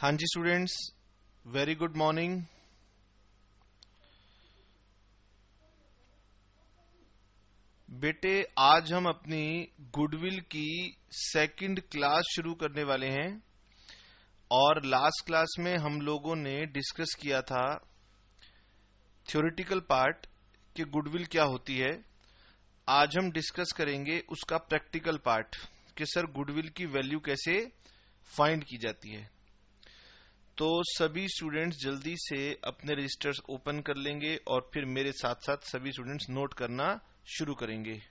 हाँ जी students, very good morning. बेटे, आज हम अपनी गुडविल की सेकंड क्लास शुरू करने वाले हैं और लास्ट क्लास में हम लोगों ने डिस्कस किया था थ्योरेटिकल पार्ट कि गुडविल क्या होती है। आज हम डिस्कस करेंगे उसका प्रैक्टिकल पार्ट कि सर गुडविल की वैल्यू कैसे फाइंड की जाती है। तो सभी स्टूडेंट्स जल्दी से अपने रजिस्टर्स ओपन कर लेंगे और फिर मेरे साथ साथ सभी स्टूडेंट्स नोट करना शुरू करेंगे।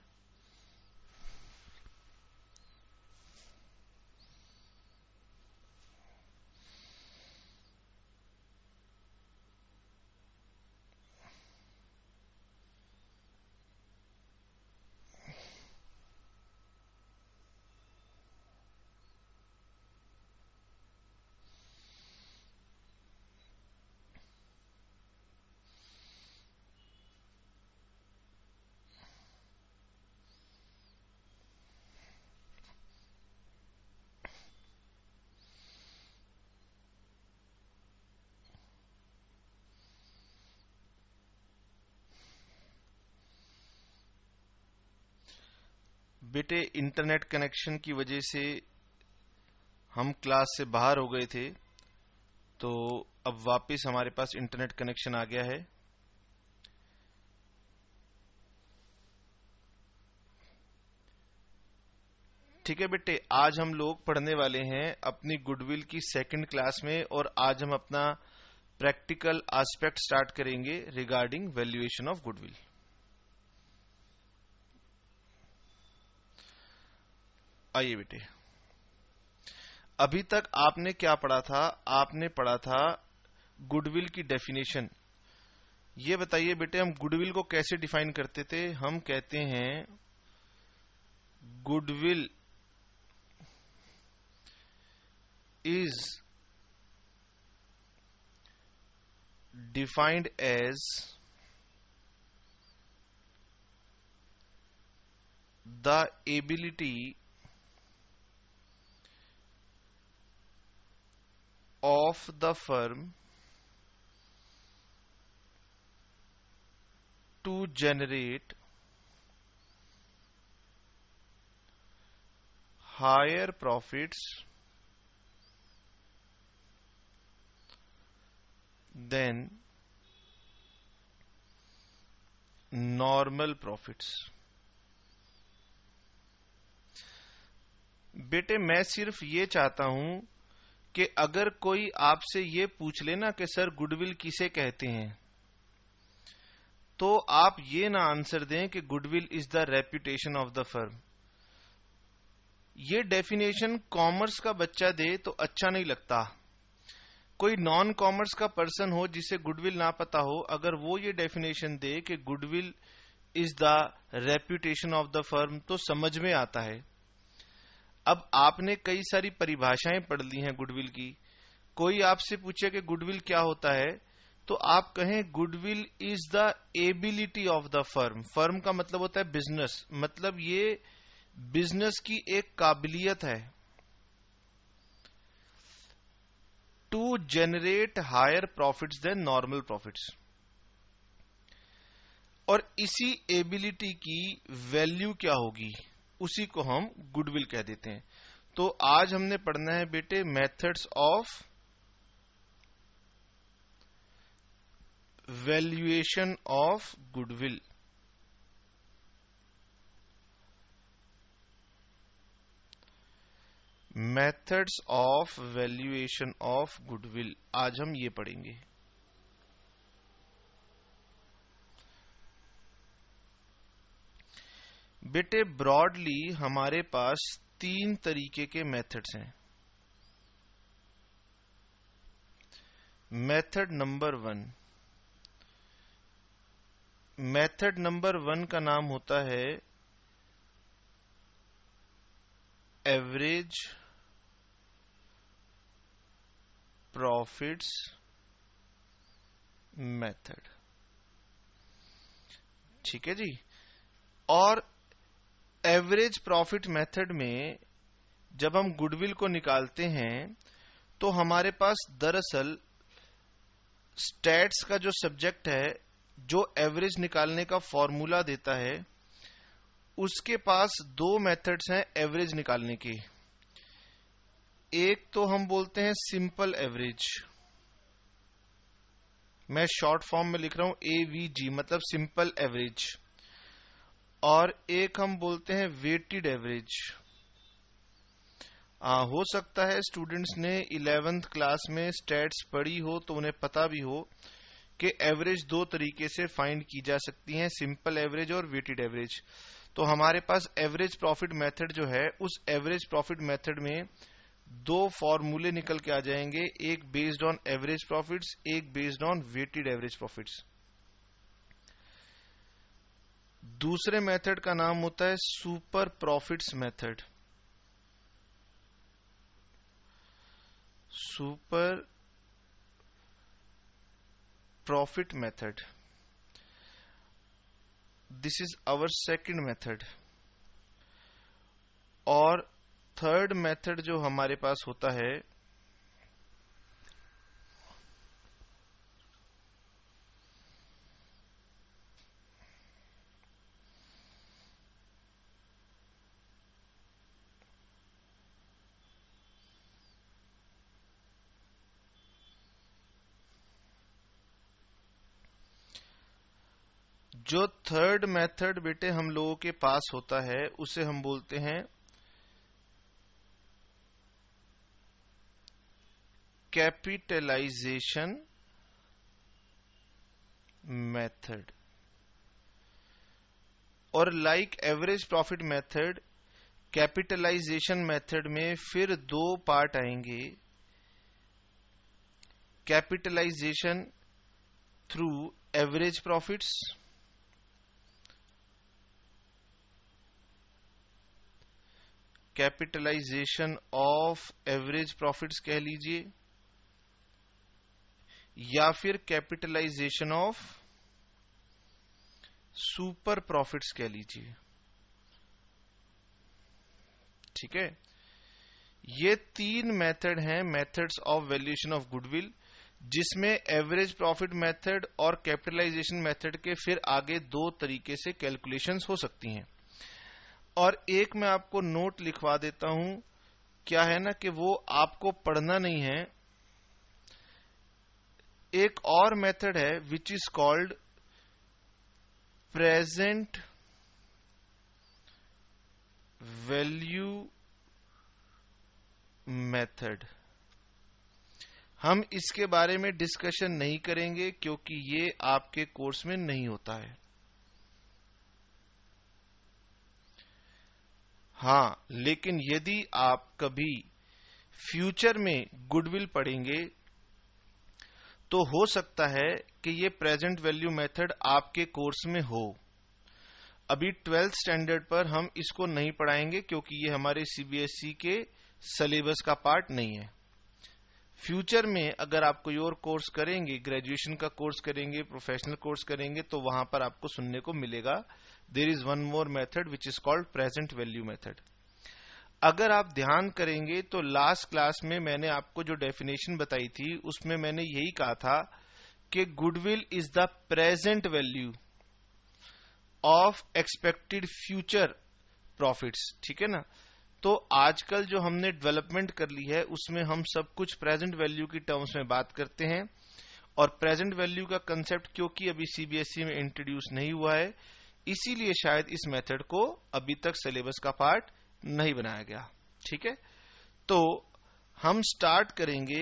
बेटे, इंटरनेट कनेक्शन की वजह से हम क्लास से बाहर हो गए थे, तो अब वापस हमारे पास इंटरनेट कनेक्शन आ गया है। ठीक है बेटे, आज हम लोग पढ़ने वाले हैं अपनी गुडविल की सेकंड क्लास में और आज हम अपना प्रैक्टिकल एस्पेक्ट स्टार्ट करेंगे रिगार्डिंग वैल्यूएशन ऑफ गुडविल। आइए बेटे, अभी तक आपने क्या पढ़ा था? आपने पढ़ा था गुडविल की डेफिनेशन। ये बताइए बेटे, हम गुडविल को कैसे डिफाइन करते थे? हम कहते हैं goodwill is defined as the ability of the firm to generate higher profits than normal profits। बेटे, मैं सिर्फ ये चाहता हूं कि अगर कोई आपसे ये पूछ लेना कि सर गुडविल किसे कहते हैं, तो आप ये ना आंसर दें कि goodwill is the reputation of the firm. ये डेफिनेशन कॉमर्स का बच्चा दे तो अच्छा नहीं लगता। कोई नॉन कॉमर्स का पर्सन हो जिसे गुडविल ना पता हो, अगर वो ये डेफिनेशन दे कि goodwill is the reputation of the firm, तो समझ में आता है। अब आपने कई सारी परिभाषाएं पढ़ ली हैं गुडविल की। कोई आपसे पूछे कि गुडविल क्या होता है, तो आप कहें goodwill is the ability of the firm. Firm का मतलब होता है बिजनेस, मतलब ये बिजनेस की एक काबिलियत है to generate higher profits than normal profits. और इसी एबिलिटी की वैल्यू क्या होगी, उसी को हम गुडविल कह देते हैं। तो आज हमने पढ़ना है बेटे methods of valuation of goodwill. Methods of valuation of goodwill आज हम ये पढ़ेंगे। बेटे, ब्रॉडली हमारे पास तीन तरीके के मेथड्स हैं। मेथड नंबर वन का नाम होता है एवरेज प्रॉफिट्स मेथड। ठीक है जी। और एवरेज प्रॉफिट मेथड में जब हम गुडविल को निकालते हैं तो हमारे पास दरअसल स्टैट्स का जो सब्जेक्ट है, जो एवरेज निकालने का फॉर्मूला देता है, उसके पास दो मेथड्स हैं एवरेज निकालने के। एक तो हम बोलते हैं सिंपल एवरेज, मैं शॉर्ट फॉर्म में लिख रहा हूं एवीजी, मतलब सिंपल एवरेज। और एक हम बोलते हैं वेटेड एवरेज। हो सकता है स्टूडेंट्स ने 11th क्लास में स्टैट्स पढ़ी हो तो उन्हें पता भी हो कि एवरेज दो तरीके से फाइंड की जा सकती है, सिंपल एवरेज और वेटेड एवरेज। तो हमारे पास एवरेज प्रॉफिट मेथड जो है, उस एवरेज प्रॉफिट मेथड में दो फॉर्मूले निकल के आ जाएंगे, एक बेस्ड ऑन एवरेज प्रॉफिट्स, एक based on weighted average profits. दूसरे मेथड का नाम होता है super profits method. Super profit method, this is our second method. और थर्ड मेथड जो हमारे पास होता है, जो थर्ड मेथड बेटे हम लोगों के पास होता है, उसे हम बोलते हैं कैपिटलाइजेशन मेथड। और like average profit method, capitalization method में फिर दो पार्ट आएंगे, capitalization through average profits, capitalization of average profits कह लीजिए, या फिर कैपिटलाइजेशन ऑफ सुपर प्रॉफिट्स कह लीजिए। ठीक है, ये तीन मेथड हैं, methods of valuation of goodwill, जिसमें एवरेज प्रॉफिट मेथड और कैपिटलाइजेशन मेथड के फिर आगे दो तरीके से कैलकुलेशंस हो सकती हैं। और एक मैं आपको नोट लिखवा देता हूं, क्या है ना कि वो आपको पढ़ना नहीं है। एक और मेथड है विच is called present value method. हम इसके बारे में डिस्कशन नहीं करेंगे क्योंकि ये आपके कोर्स में नहीं होता है। हां, लेकिन यदि आप कभी फ्यूचर में गुडविल पढ़ेंगे तो हो सकता है कि ये प्रेजेंट वैल्यू मेथड आपके कोर्स में हो। अभी 12th स्टैंडर्ड पर हम इसको नहीं पढ़ाएंगे क्योंकि ये हमारे सीबीएसई के सिलेबस का पार्ट नहीं है। फ्यूचर में अगर आप कोई और कोर्स करेंगे, ग्रेजुएशन का कोर्स करेंगे, प्रोफेशनल कोर्स करेंगे, तो वहां पर आपको सुनने को मिलेगा there is one more method which is called present value method. अगर आप ध्यान करेंगे तो लास्ट क्लास में मैंने आपको जो डेफिनेशन बताई थी उसमें मैंने यही कहा था कि goodwill is the present value of expected future profits. ठीक है ना, तो आजकल जो हमने डेवलपमेंट कर ली है उसमें हम सब कुछ प्रेजेंट वैल्यू की टर्म्स में बात करते हैं। और प्रेजेंट वैल्यू का कंसेप्ट क्योंकि अभी सीबीएसई में इंट्रोड्यूस नहीं हुआ है, इसीलिए शायद इस मेथड को अभी तक सिलेबस का पार्ट नहीं बनाया गया। ठीक है, तो हम स्टार्ट करेंगे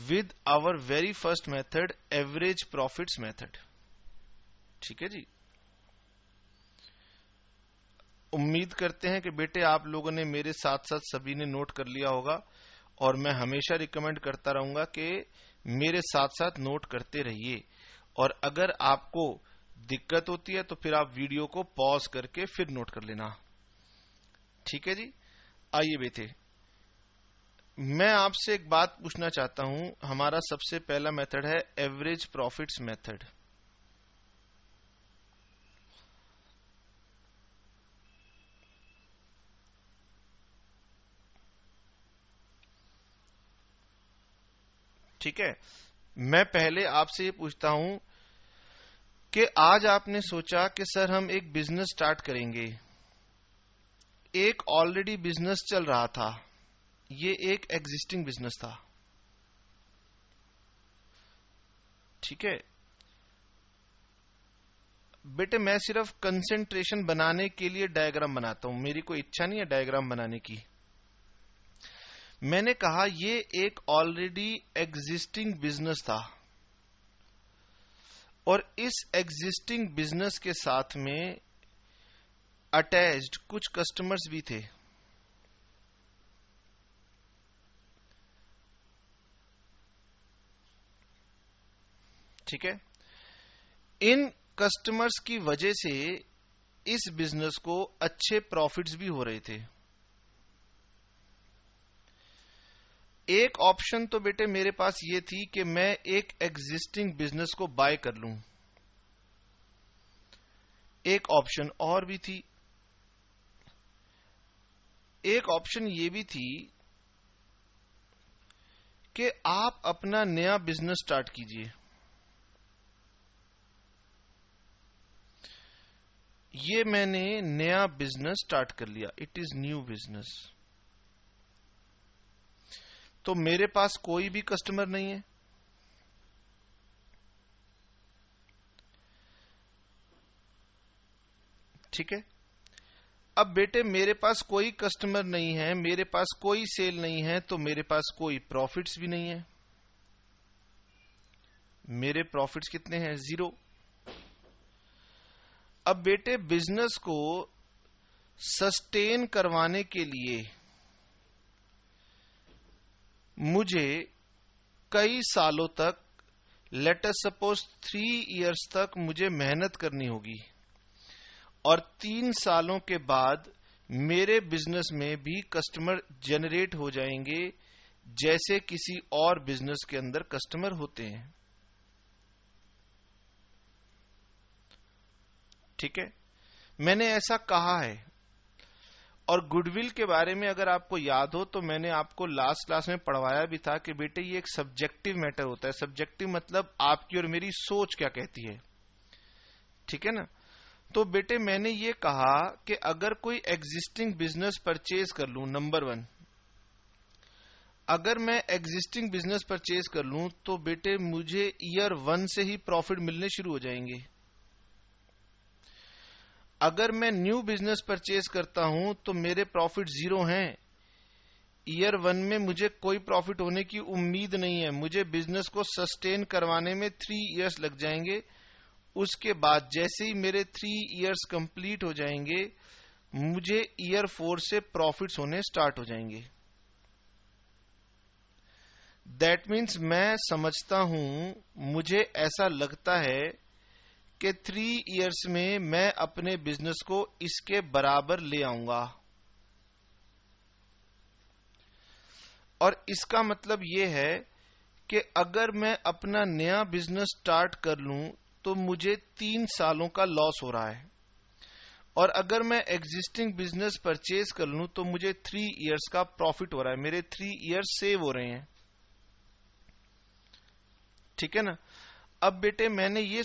with our very first method, average profits method. ठीक है जी, उम्मीद करते हैं कि बेटे आप लोगों ने मेरे साथ साथ सभी ने नोट कर लिया होगा, और मैं हमेशा रिकमेंड करता रहूंगा कि मेरे साथ साथ नोट करते रहिए। और अगर आपको दिक्कत होती है तो फिर आप वीडियो को पॉज करके फिर नोट कर लेना। ठीक है जी, आइए बेटे, मैं आपसे एक बात पूछना चाहता हूं। हमारा सबसे पहला मेथड है एवरेज प्रॉफिट्स मेथड। ठीक है, मैं पहले आपसे ये पूछता हूं कि आज आपने सोचा कि सर हम एक बिजनेस स्टार्ट करेंगे, एक ऑलरेडी बिजनेस चल रहा था, ये एक एग्जिस्टिंग बिजनेस था, ठीक है बेटे, मैं सिर्फ कंसेंट्रेशन बनाने के लिए डायग्राम बनाता हूं, मेरी कोई इच्छा नहीं है डायग्राम बनाने की। मैंने कहा ये एक ऑलरेडी एग्जिस्टिंग बिजनेस था और इस एग्जिस्टिंग बिजनेस के साथ में अटैच्ड कुछ कस्टमर्स भी थे। ठीक है, इन कस्टमर्स की वजह से इस बिजनेस को अच्छे प्रॉफिट्स भी हो रहे थे। एक ऑप्शन तो बेटे मेरे पास ये थी कि मैं एक एग्जिस्टिंग बिजनेस को बाय कर लूं, एक ऑप्शन और भी थी, एक ऑप्शन ये भी थी कि आप अपना नया बिजनेस स्टार्ट कीजिए। ये मैंने नया बिजनेस स्टार्ट कर लिया, इट इज न्यू बिजनेस। तो मेरे पास कोई भी कस्टमर नहीं है, ठीक है। अब बेटे मेरे पास कोई कस्टमर नहीं है, मेरे पास कोई सेल नहीं है, तो मेरे पास कोई प्रॉफिट्स भी नहीं है। मेरे प्रॉफिट्स कितने हैं? 0। अब बेटे बिजनेस को सस्टेन करवाने के लिए मुझे कई सालों तक, लेट अस सपोज 3 इयर्स तक मुझे मेहनत करनी होगी और 3 सालों के बाद मेरे बिजनेस में भी कस्टमर जनरेट हो जाएंगे जैसे किसी और बिजनेस के अंदर कस्टमर होते हैं। ठीक है, मैंने ऐसा कहा है। और गुडविल के बारे में अगर आपको याद हो तो मैंने आपको लास्ट क्लास में पढ़वाया भी था कि बेटे ये एक सब्जेक्टिव मैटर होता है। सब्जेक्टिव मतलब आपकी और मेरी सोच क्या कहती है, ठीक है ना। तो बेटे मैंने ये कहा कि अगर कोई एग्जिस्टिंग बिजनेस परचेज कर लूं, नंबर 1, अगर मैं एग्जिस्टिंग बिजनेस परचेज कर लूं तो बेटे मुझे ईयर 1 से ही प्रॉफिट मिलने शुरू हो जाएंगे। अगर मैं न्यू बिजनेस परचेज करता हूं तो मेरे प्रॉफिट 0 हैं। ईयर 1 में मुझे कोई प्रॉफिट होने की उम्मीद नहीं है। मुझे बिजनेस को सस्टेन करवाने में 3 इयर्स लग जाएंगे। उसके बाद जैसे ही मेरे 3 इयर्स कंप्लीट हो जाएंगे मुझे ईयर 4 से प्रॉफिट्स होने स्टार्ट हो जाएंगे। दैट मीन्स मैं समझता हूं, मुझे ऐसा लगता है कि 3 इयर्स में मैं अपने बिजनेस को इसके बराबर ले आऊंगा। और इसका मतलब यह है कि अगर मैं अपना नया बिजनेस स्टार्ट कर लूं तो मुझे 3 सालों का लॉस हो रहा है, और अगर मैं एग्जिस्टिंग बिजनेस परचेज कर लूं तो मुझे 3 इयर्स का प्रॉफिट हो रहा है, मेरे 3 इयर्स सेव हो रहे हैं। ठीक है ना। अब बेटे मैंने ये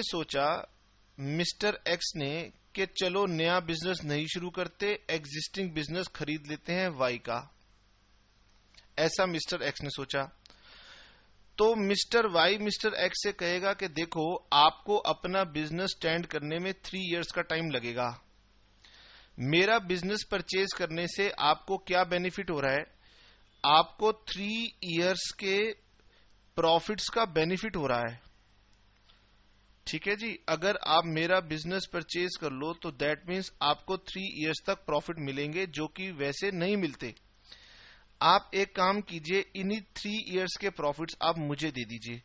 सोचा मिस्टर एक्स ने कि चलो नया बिजनेस नहीं शुरू करते, एग्जिस्टिंग बिजनेस खरीद लेते हैं वाई का। ऐसा मिस्टर एक्स ने सोचा। तो मिस्टर वाई मिस्टर एक्स से कहेगा कि देखो आपको अपना बिजनेस स्टैंड करने में 3 इयर्स का टाइम लगेगा। मेरा बिजनेस परचेज करने से आपको क्या बेनिफिट हो रहा है? आपको 3 इयर्स के प्रॉफिट्स का बेनिफिट हो रहा है। ठीक है जी। अगर आप मेरा बिजनेस परचेज कर लो तो दैट मीन्स आपको 3 इयर्स तक प्रॉफिट मिलेंगे, जो कि वैसे नहीं मिलते। आप एक काम कीजिए, इन्हीं 3 इयर्स के प्रॉफिट्स आप मुझे दे दीजिए,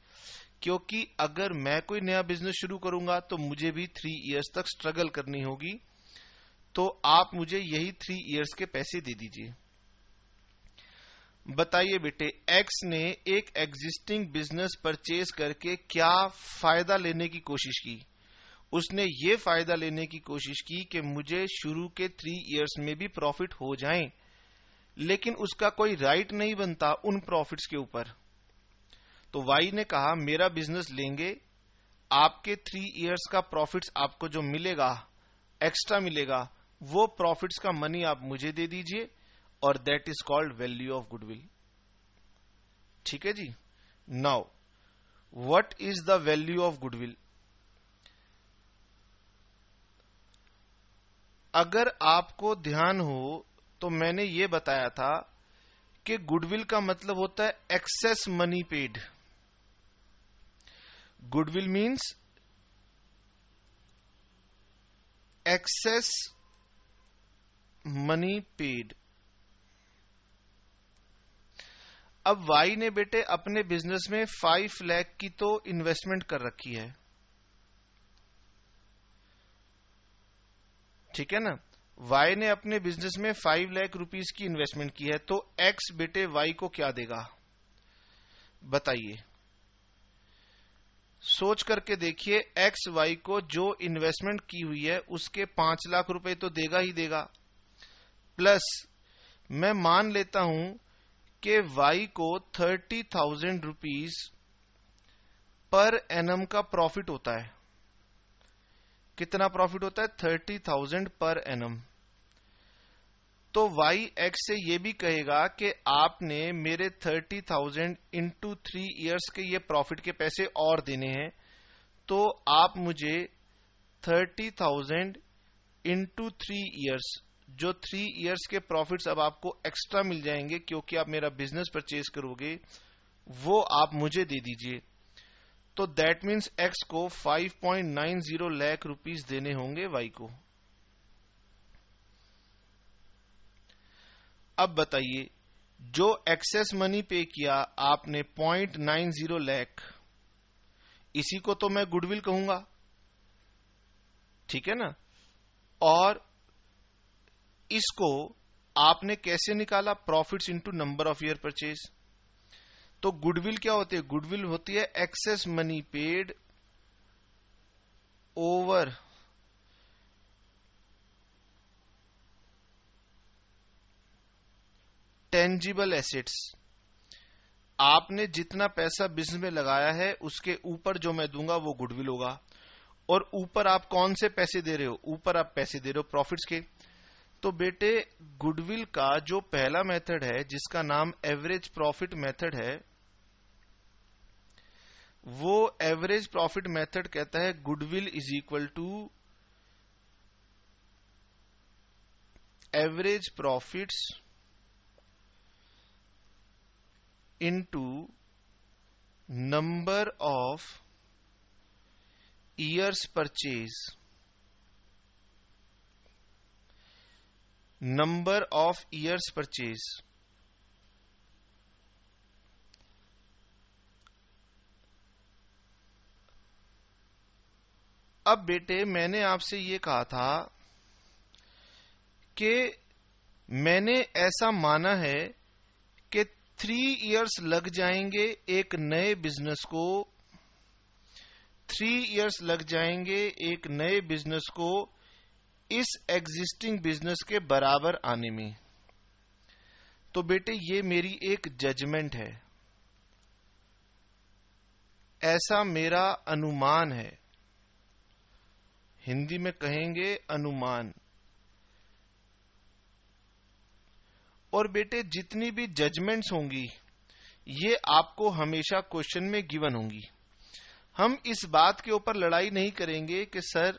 क्योंकि अगर मैं कोई नया बिजनेस शुरू करूंगा तो मुझे भी 3 इयर्स तक स्ट्रगल करनी होगी। तो आप मुझे यही 3 इयर्स के पैसे दे दीजिए। बताइए बेटे, एक्स ने एक एग्जिस्टिंग बिजनेस परचेज करके क्या फायदा लेने की कोशिश की? उसने ये फायदा लेने की कोशिश की कि मुझे शुरू के 3 इयर्स में भी प्रॉफिट हो जाएं, लेकिन उसका कोई राइट नहीं बनता उन प्रॉफिट्स के ऊपर। तो वाई ने कहा मेरा बिजनेस लेंगे, आपके 3 इयर्स का प्रॉफिट्स आपको जो मिलेगा, एक्स्ट्रा मिलेगा, वो प्रॉफिट्स का मनी आप मुझे दे दीजिए, और that is called value of goodwill. ठीक है जी। Now what is the value of goodwill? अगर आपको ध्यान हो तो मैंने ये बताया था कि गुडविल का मतलब होता है excess money paid. Goodwill means excess money paid. अब वाई ने बेटे अपने बिजनेस में 5 लाख की तो इन्वेस्टमेंट कर रखी है, ठीक है ना। वाई ने अपने बिजनेस में 5 लाख रुपीस की इन्वेस्टमेंट की है, तो एक्स बेटे वाई को क्या देगा बताइए? सोच करके देखिए, एक्स वाई को जो इन्वेस्टमेंट की हुई है उसके 5 लाख रुपए तो देगा ही देगा, प्लस मैं मान लेता हूं कि वाई को 30,000 रुपीज पर एनम का प्रॉफिट होता है। कितना प्रॉफिट होता है? 30,000 पर एनम। तो वाई एक्स से ये भी कहेगा कि आपने मेरे 30,000 इंटू 3 ईयर्स के ये प्रॉफिट के पैसे और देने हैं, तो आप मुझे 30,000 इंटू 3 ईयर्स, जो 3 ईयर्स के प्रॉफिट्स अब आपको एक्स्ट्रा मिल जाएंगे क्योंकि आप मेरा बिजनेस परचेज करोगे, वो आप मुझे दे दीजिए। तो दैट मीन्स एक्स को 5.90 लाख रुपीस देने होंगे वाई को। अब बताइए, जो एक्सेस मनी पे किया आपने 0.90 लाख, इसी को तो मैं गुडविल कहूंगा, ठीक है ना। और इसको आपने कैसे निकाला? Profits into number of year purchase. तो गुडविल क्या होती है? गुडविल होती है excess money paid over tangible assets. आपने जितना पैसा बिजनेस में लगाया है उसके ऊपर जो मैं दूंगा वो गुडविल होगा। और ऊपर आप कौन से पैसे दे रहे हो? ऊपर आप पैसे दे रहे हो प्रॉफिट्स के। तो बेटे गुडविल का जो पहला मेथड है, जिसका नाम एवरेज प्रॉफिट मेथड है, वो एवरेज प्रॉफिट मेथड कहता है goodwill is equal to average profits into number of years purchase, number of years purchase. अब बेटे मैंने आपसे ये कहा था कि मैंने ऐसा माना है कि 3 इयर्स लग जाएंगे एक नए बिजनेस को, 3 इयर्स लग जाएंगे एक नए बिजनेस को इस एग्जिस्टिंग बिजनेस के बराबर आने में। तो बेटे ये मेरी एक जजमेंट है, ऐसा मेरा अनुमान है, हिंदी में कहेंगे अनुमान। और बेटे जितनी भी जजमेंट्स होंगी ये आपको हमेशा क्वेश्चन में गिवन होंगी। हम इस बात के ऊपर लड़ाई नहीं करेंगे कि सर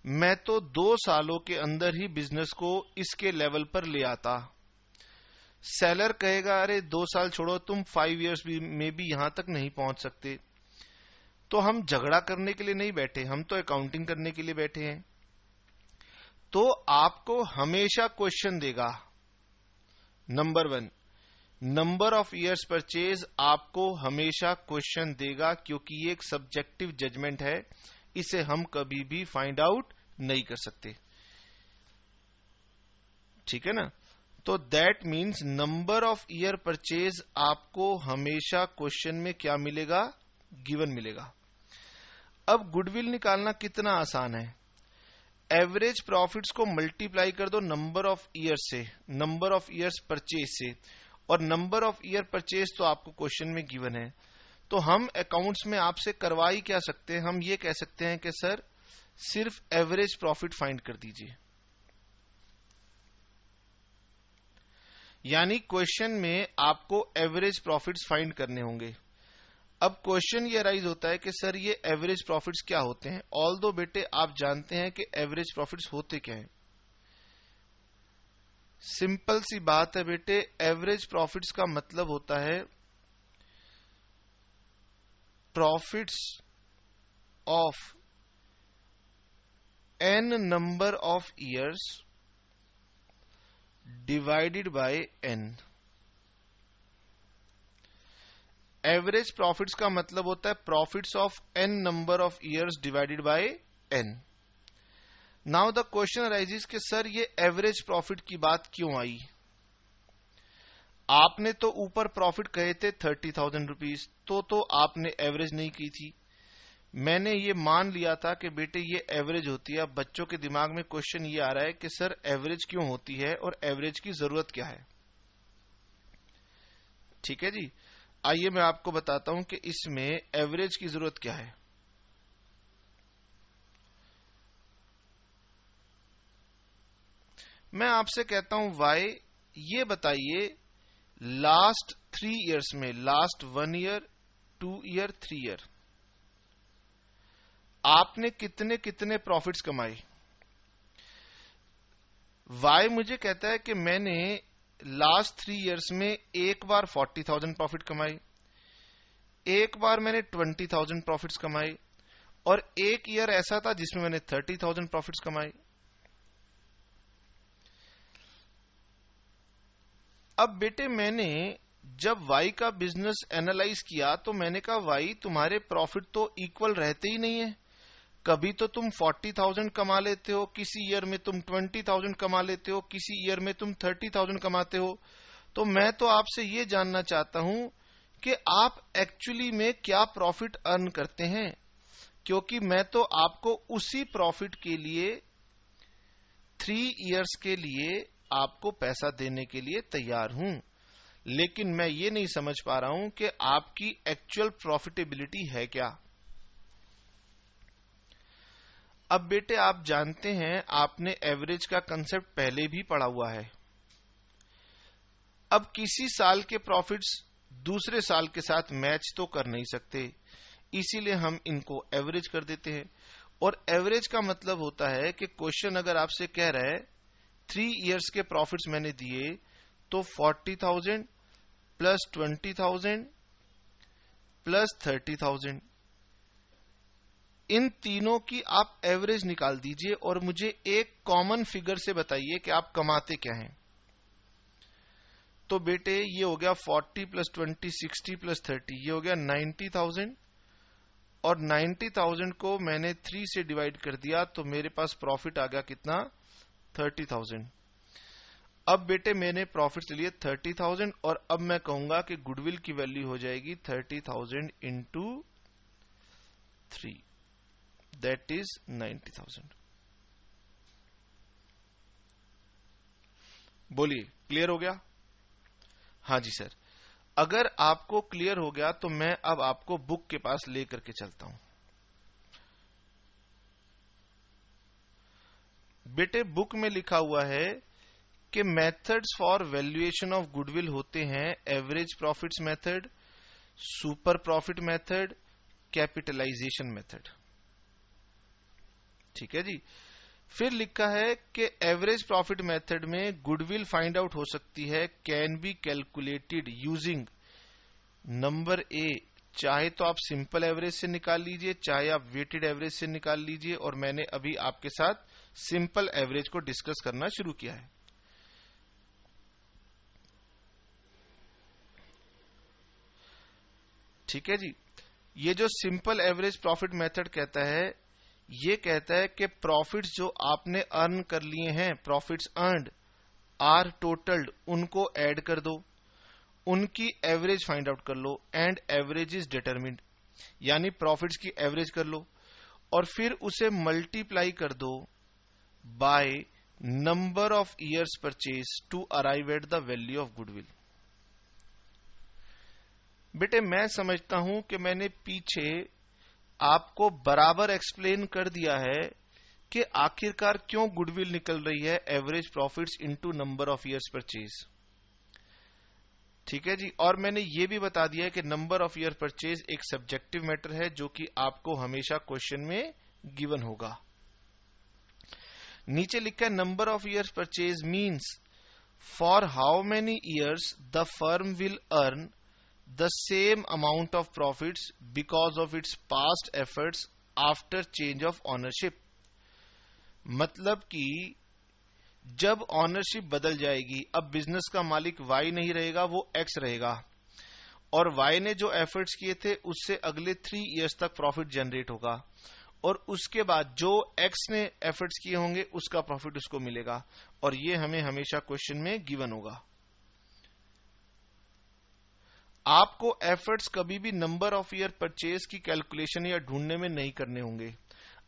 मैं तो 2 सालों के अंदर ही बिजनेस को इसके लेवल पर ले आता। सेलर कहेगा अरे 2 साल छोड़ो, तुम 5 इयर्स में भी यहां तक नहीं पहुंच सकते। तो हम झगड़ा करने के लिए नहीं बैठे, हम तो अकाउंटिंग करने के लिए बैठे हैं। तो आपको हमेशा क्वेश्चन देगा, number 1 number of years purchase आपको हमेशा क्वेश्चन देगा, क्योंकि ये एक सब्जेक्टिव जजमेंट है, इसे हम कभी भी फाइंड आउट नहीं कर सकते, ठीक है ना। तो that means number of year purchase आपको हमेशा क्वेश्चन में क्या मिलेगा? गिवन मिलेगा। अब गुडविल निकालना कितना आसान है। एवरेज प्रॉफिट्स को मल्टीप्लाई कर दो नंबर ऑफ ईयर्स से, नंबर ऑफ ईयर्स परचेज से, और नंबर ऑफ ईयर परचेज तो आपको क्वेश्चन में गिवन है। तो हम अकाउंट्स में आपसे करवा ही क्या सकते हैं, हम ये कह सकते हैं कि सर सिर्फ एवरेज प्रॉफिट फाइंड कर दीजिए। यानी क्वेश्चन में आपको एवरेज प्रॉफिट्स फाइंड करने होंगे। अब क्वेश्चन ये राइज होता है कि सर ये एवरेज प्रॉफिट्स क्या होते हैं। ऑल्दो बेटे आप जानते हैं कि एवरेज प्रॉफिट्स होते क्या हैं। सिंपल सी बात है बेटे, एवरेज प्रॉफिट्स का मतलब होता है profits of n number of years divided bye n। Average profits का मतलब होता है profits of n number of years divided bye n। Now the question arises कि सर ये एवरेज प्रॉफिट की बात क्यों आई। आपने तो ऊपर प्रॉफिट कहे थे 30,000 रुपीज, तो आपने एवरेज नहीं की थी। मैंने ये मान लिया था कि बेटे ये एवरेज होती है। अब बच्चों के दिमाग में क्वेश्चन ये आ रहा है कि सर एवरेज क्यों होती है और एवरेज की जरूरत क्या है। ठीक है जी, आइए मैं आपको बताता हूं कि इसमें एवरेज की जरूरत क्या है। मैं आपसे कहता हूं वाई, ये बताइए लास्ट 3 इयर्स में, लास्ट 1 ईयर, 2 ईयर, 3 ईयर, आपने कितने कितने प्रॉफिट्स कमाए। वाई मुझे कहता है कि मैंने लास्ट 3 इयर्स में एक बार 40,000 प्रॉफिट कमाई, एक बार मैंने 20,000 प्रॉफिट्स कमाए, और एक ईयर ऐसा था जिसमें मैंने 30,000 प्रॉफिट्स कमाए। अब बेटे मैंने जब वाई का बिजनेस एनालाइज किया तो मैंने कहा वाई तुम्हारे प्रॉफिट तो इक्वल रहते ही नहीं है। कभी तो तुम 40,000 कमा लेते हो, किसी ईयर में तुम 20,000 कमा लेते हो, किसी ईयर में तुम 30,000 कमाते हो। तो मैं तो आपसे ये जानना चाहता हूं कि आप एक्चुअली में क्या प्रॉफिट अर्न करते हैं, क्योंकि मैं तो आपको उसी प्रॉफिट के लिए 3 इयर्स के लिए आपको पैसा देने के लिए तैयार हूं। लेकिन मैं ये नहीं समझ पा रहा हूं कि आपकी एक्चुअल प्रॉफिटेबिलिटी है क्या। अब बेटे आप जानते हैं, आपने एवरेज का कंसेप्ट पहले भी पढ़ा हुआ है। अब किसी साल के प्रॉफिट्स दूसरे साल के साथ मैच तो कर नहीं सकते, इसीलिए हम इनको एवरेज कर देते हैं। और एवरेज का मतलब होता है कि क्वेश्चन अगर आपसे कह रहा है 3 इयर्स के प्रॉफिट्स मैंने दिए, तो 40,000 प्लस 20,000 प्लस 30,000, इन तीनों की आप एवरेज निकाल दीजिए और मुझे एक कॉमन फिगर से बताइए कि आप कमाते क्या हैं। तो बेटे ये हो गया 40 प्लस 20 60 प्लस 30, ये हो गया 90,000, और 90,000 को मैंने 3 से डिवाइड कर दिया तो मेरे पास प्रॉफिट आ गया कितना, 30,000। अब बेटे मैंने प्रॉफिट लिए 30,000, और अब मैं कहूंगा कि गुडविल की वैल्यू हो जाएगी 30,000 इंटू 3, दैट इज 90,000। बोलिए क्लियर हो गया। हाँ जी सर, अगर आपको क्लियर हो गया तो मैं अब आपको बुक के पास लेकर के चलता हूं। बेटे बुक में लिखा हुआ है कि methods for valuation of goodwill होते हैं average profits method, super profit method, capitalization method. ठीक है जी। फिर लिखा है कि एवरेज प्रॉफिट मेथड में गुडविल फाइंड आउट हो सकती है, can be calculated using number A, चाहे तो आप सिंपल एवरेज से निकाल लीजिए, चाहे आप वेटेड एवरेज से निकाल लीजिए, और मैंने अभी आपके साथ सिंपल एवरेज को डिस्कस करना शुरू किया है। ठीक है जी। ये जो सिंपल एवरेज प्रॉफिट मेथड कहता है, ये कहता है कि प्रॉफिट्स जो आपने अर्न कर लिए हैं, प्रॉफिट्स अर्नड आर टोटल्ड, उनको ऐड कर दो, उनकी एवरेज फाइंड आउट कर लो, एंड एवरेज इज डिटरमिन्ड, यानी प्रॉफिट्स की एवरेज कर लो और फिर उसे मल्टीप्लाई कर दो by number of years purchase to arrive at the value of goodwill. बेटे मैं समझता हूं कि मैंने पीछे आपको बराबर एक्सप्लेन कर दिया है कि आखिरकार क्यों गुडविल निकल रही है average profits into number of years purchase. ठीक है जी. और मैंने ये भी बता दिया है कि नंबर ऑफ ईयर परचेज एक सब्जेक्टिव मैटर है जो कि आपको हमेशा क्वेश्चन में गिवन होगा. नीचे लिखा है number of years purchase means for how many years the firm will earn the same amount of profits because of its past efforts after change of ownership. मतलब कि जब ऑनरशिप बदल जाएगी, अब बिजनेस का मालिक वाई नहीं रहेगा, वो एक्स रहेगा, और वाई ने जो एफर्ट्स किए थे उससे अगले 3 इयर्स तक प्रॉफिट जनरेट होगा, और उसके बाद जो एक्स ने एफर्ट्स किए होंगे उसका प्रॉफिट उसको मिलेगा, और ये हमें हमेशा क्वेश्चन में गिवन होगा. आपको एफर्ट्स कभी भी नंबर ऑफ ईयर परचेज की कैलकुलेशन या ढूंढने में नहीं करने होंगे.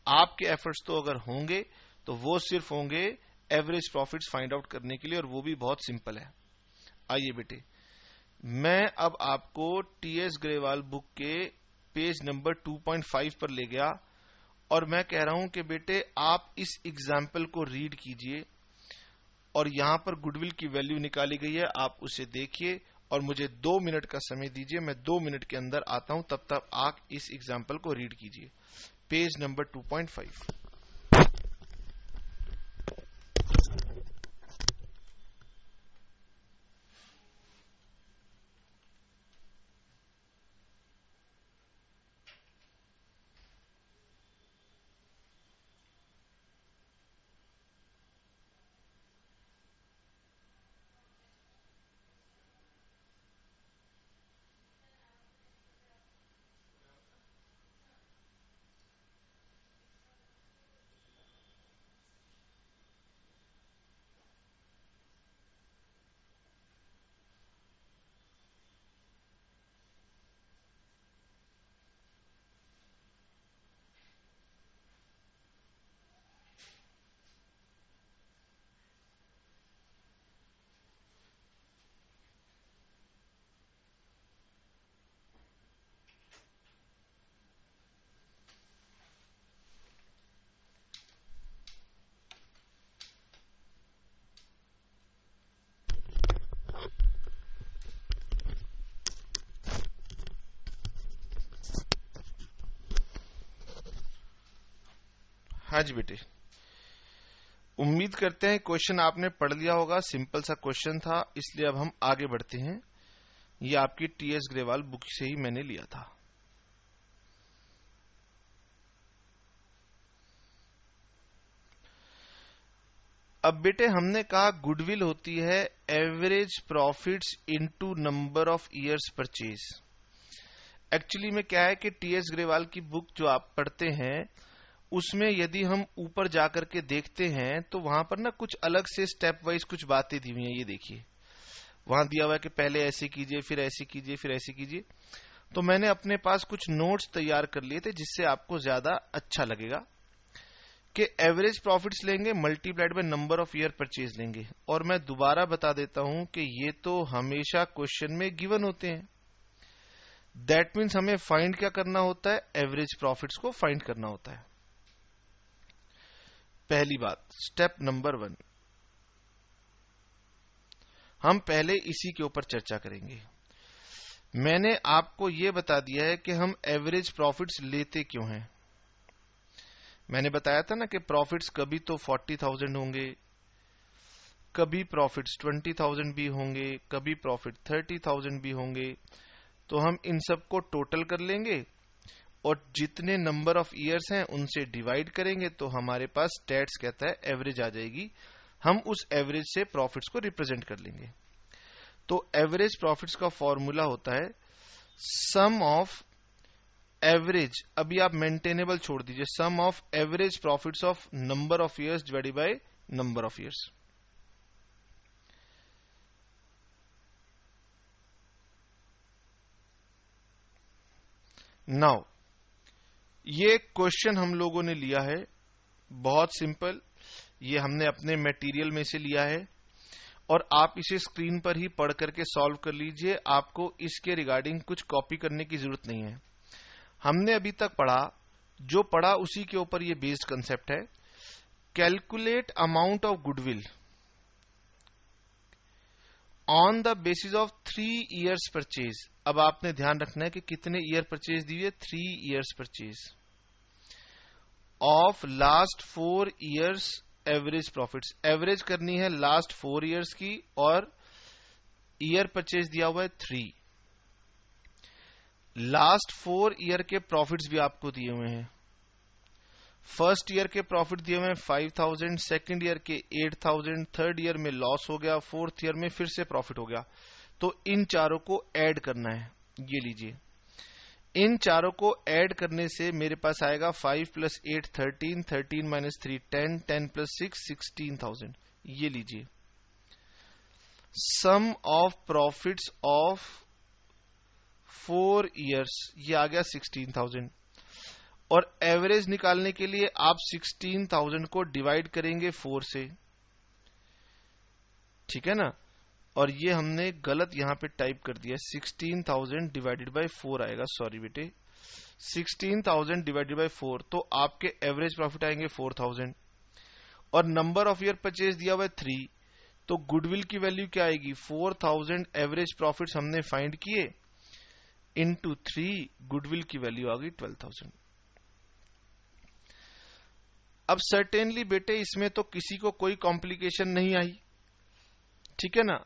आपके एफर्ट्स तो अगर होंगे तो वो सिर्फ होंगे एवरेज प्रॉफिट्स फाइंड आउट करने के लिए, और वो भी बहुत सिंपल है. आइए बेटे, मैं अब आपको टीएस ग्रेवाल बुक के पेज नंबर 2.5 पर ले गया, और मैं कह रहा हूं कि बेटे आप इस एग्जाम्पल को रीड कीजिए, और यहां पर गुडविल की वैल्यू निकाली गई है, आप उसे देखिए और मुझे 2 मिनट का समय दीजिए. मैं 2 मिनट के अंदर आता हूं, तब तक आप इस एग्जाम्पल को रीड कीजिए. Page number 2.5. हाँ जी बेटे, उम्मीद करते हैं क्वेश्चन आपने पढ़ लिया होगा. सिंपल सा क्वेश्चन था, इसलिए अब हम आगे बढ़ते हैं. ये आपकी टीएस ग्रेवाल बुक से ही मैंने लिया था. अब बेटे हमने कहा गुडविल होती है average profits into number of years purchase. Actually में क्या है कि टीएस ग्रेवाल की बुक जो आप पढ़ते हैं उसमें यदि हम ऊपर जाकर के देखते हैं तो वहां पर ना कुछ अलग से स्टेप वाइज कुछ बातें दी हुई हैं. ये देखिए, वहां दिया हुआ है कि पहले ऐसे कीजिए, फिर ऐसे कीजिए, फिर ऐसे कीजिए. तो मैंने अपने पास कुछ नोट्स तैयार कर लिए थे जिससे आपको ज्यादा अच्छा लगेगा कि एवरेज प्रॉफिट्स लेंगे multiplied by number of year purchase लेंगे. और मैं दोबारा बता देता हूं कि ये तो हमेशा क्वेश्चन में गिवन होते हैं. दैट मीन्स हमें फाइंड क्या करना होता है, एवरेज प्रॉफिट्स को फाइंड करना होता है. पहली बात, स्टेप नंबर 1, हम पहले इसी के ऊपर चर्चा करेंगे. मैंने आपको यह बता दिया है कि हम एवरेज प्रॉफिट्स लेते क्यों हैं. मैंने बताया था ना कि प्रॉफिट्स कभी तो 40,000 होंगे, कभी प्रॉफिट्स 20,000 भी होंगे, कभी प्रॉफिट 30,000 भी होंगे. तो हम इन सब को टोटल कर लेंगे और जितने नंबर ऑफ ईयर्स हैं उनसे डिवाइड करेंगे तो हमारे पास स्टैट्स कहता है एवरेज आ जाएगी. हम उस एवरेज से प्रॉफिट्स को रिप्रेजेंट कर लेंगे. तो एवरेज प्रॉफिट्स का फॉर्मूला होता है सम ऑफ एवरेज, अभी आप मेंटेनेबल छोड़ दीजिए, sum of average profits of number of years divided by number of years. Now ये क्वेश्चन हम लोगों ने लिया है, बहुत सिंपल. ये हमने अपने मटेरियल में से लिया है और आप इसे स्क्रीन पर ही पढ़ करके सॉल्व कर लीजिए। आपको इसके रिगार्डिंग कुछ कॉपी करने की जरूरत नहीं है। हमने अभी तक पढ़ा, जो पढ़ा उसी के ऊपर ये बेस्ड कंसेप्ट है। Calculate amount of goodwill on the basis of 3 years purchase. अब आपने ध्यान रखना है कि कितने ईयर परचेज दी है, 3 years purchase of last 4 years average profits. Average करनी है लास्ट 4 ईयर्स की और ईयर परचेज दिया हुआ है 3। लास्ट 4 ईयर के प्रॉफिट्स भी आपको दिए हुए हैं। फर्स्ट ईयर के प्रॉफिट दिए हुए हैं 5000, सेकंड ईयर के 8000, थर्ड ईयर में लॉस हो गया, फोर्थ ईयर में फिर से प्रॉफिट हो गया। तो इन चारों को ऐड करना है। ये लीजिए, इन चारों को ऐड करने से मेरे पास आएगा 5 + 8 13, 13 - 3 10, 10 + 6 16,000। ये लीजिए, सम ऑफ प्रॉफिट्स ऑफ 4 ईयर्स, ये आ गया 16,000। और एवरेज निकालने के लिए आप 16,000 को डिवाइड करेंगे 4 से, ठीक है ना। और ये हमने गलत यहां पे टाइप कर दिया, 16,000 डिवाइडेड बाय 4 आएगा। सॉरी बेटे, 16,000 डिवाइडेड बाय 4, तो आपके एवरेज प्रॉफिट आएंगे 4,000। और नंबर ऑफ ईयर परचेज दिया हुआ है 3, तो गुडविल की वैल्यू क्या आएगी, 4,000 एवरेज प्रॉफिट्स हमने फाइंड किए इनटू 3, गुडविल की वैल्यू आ गई 12,000। अब सर्टेनली बेटे इसमें तो किसी को कोई कॉम्प्लिकेशन नहीं आई, ठीक है ना।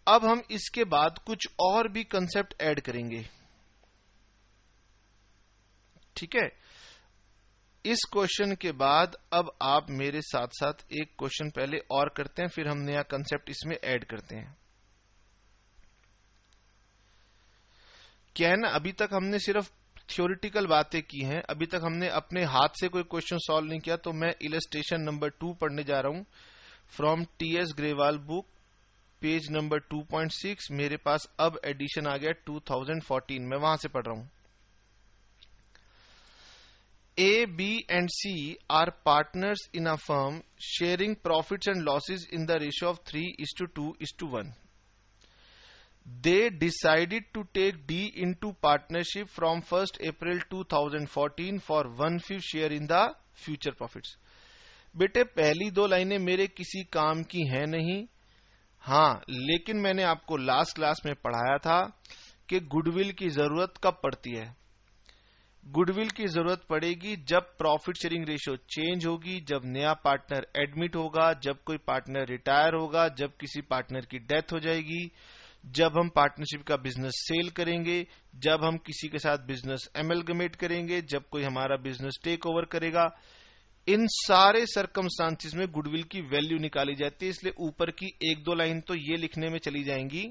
अब हम इसके बाद कुछ और भी कंसेप्ट ऐड करेंगे, ठीक है। इस क्वेश्चन के बाद अब आप मेरे साथ साथ एक क्वेश्चन पहले और करते हैं, फिर हम नया कंसेप्ट इसमें ऐड करते हैं। क्या है ना, अभी तक हमने सिर्फ थ्योरेटिकल बातें की हैं, अभी तक हमने अपने हाथ से कोई क्वेश्चन सॉल्व नहीं किया। तो मैं इलस्ट्रेशन नंबर 2 पढ़ने जा रहा हूं from TS Grewal book, page number 2.6। मेरे पास अब एडिशन आ गया 2014, मैं वहां से पढ़ रहा हूं। A, B and C are partners in a firm sharing profits and losses in the ratio of 3:2:1. They decided to take D into partnership from 1st April 2014 for 1/5 share in the future profits. बेटे पहली 2 लाइनें मेरे किसी काम की हैं नहीं, हाँ, लेकिन मैंने आपको लास्ट क्लास में पढ़ाया था कि गुडविल की जरूरत कब पड़ती है। गुडविल की जरूरत पड़ेगी जब प्रॉफिट शेयरिंग रेशियो चेंज होगी, जब नया पार्टनर एडमिट होगा, जब कोई पार्टनर रिटायर होगा, जब किसी पार्टनर की डेथ हो जाएगी, जब हम पार्टनरशिप का बिजनेस सेल करेंगे, जब हम किसी के साथ बिजनेस एमलगमेट करेंगे, जब कोई हमारा बिजनेस टेक ओवर करेगा। इन सारे सर्कमस्टांसिस में गुडविल की वैल्यू निकाली जाती है। इसलिए ऊपर की 1-2 लाइन तो ये लिखने में चली जाएंगी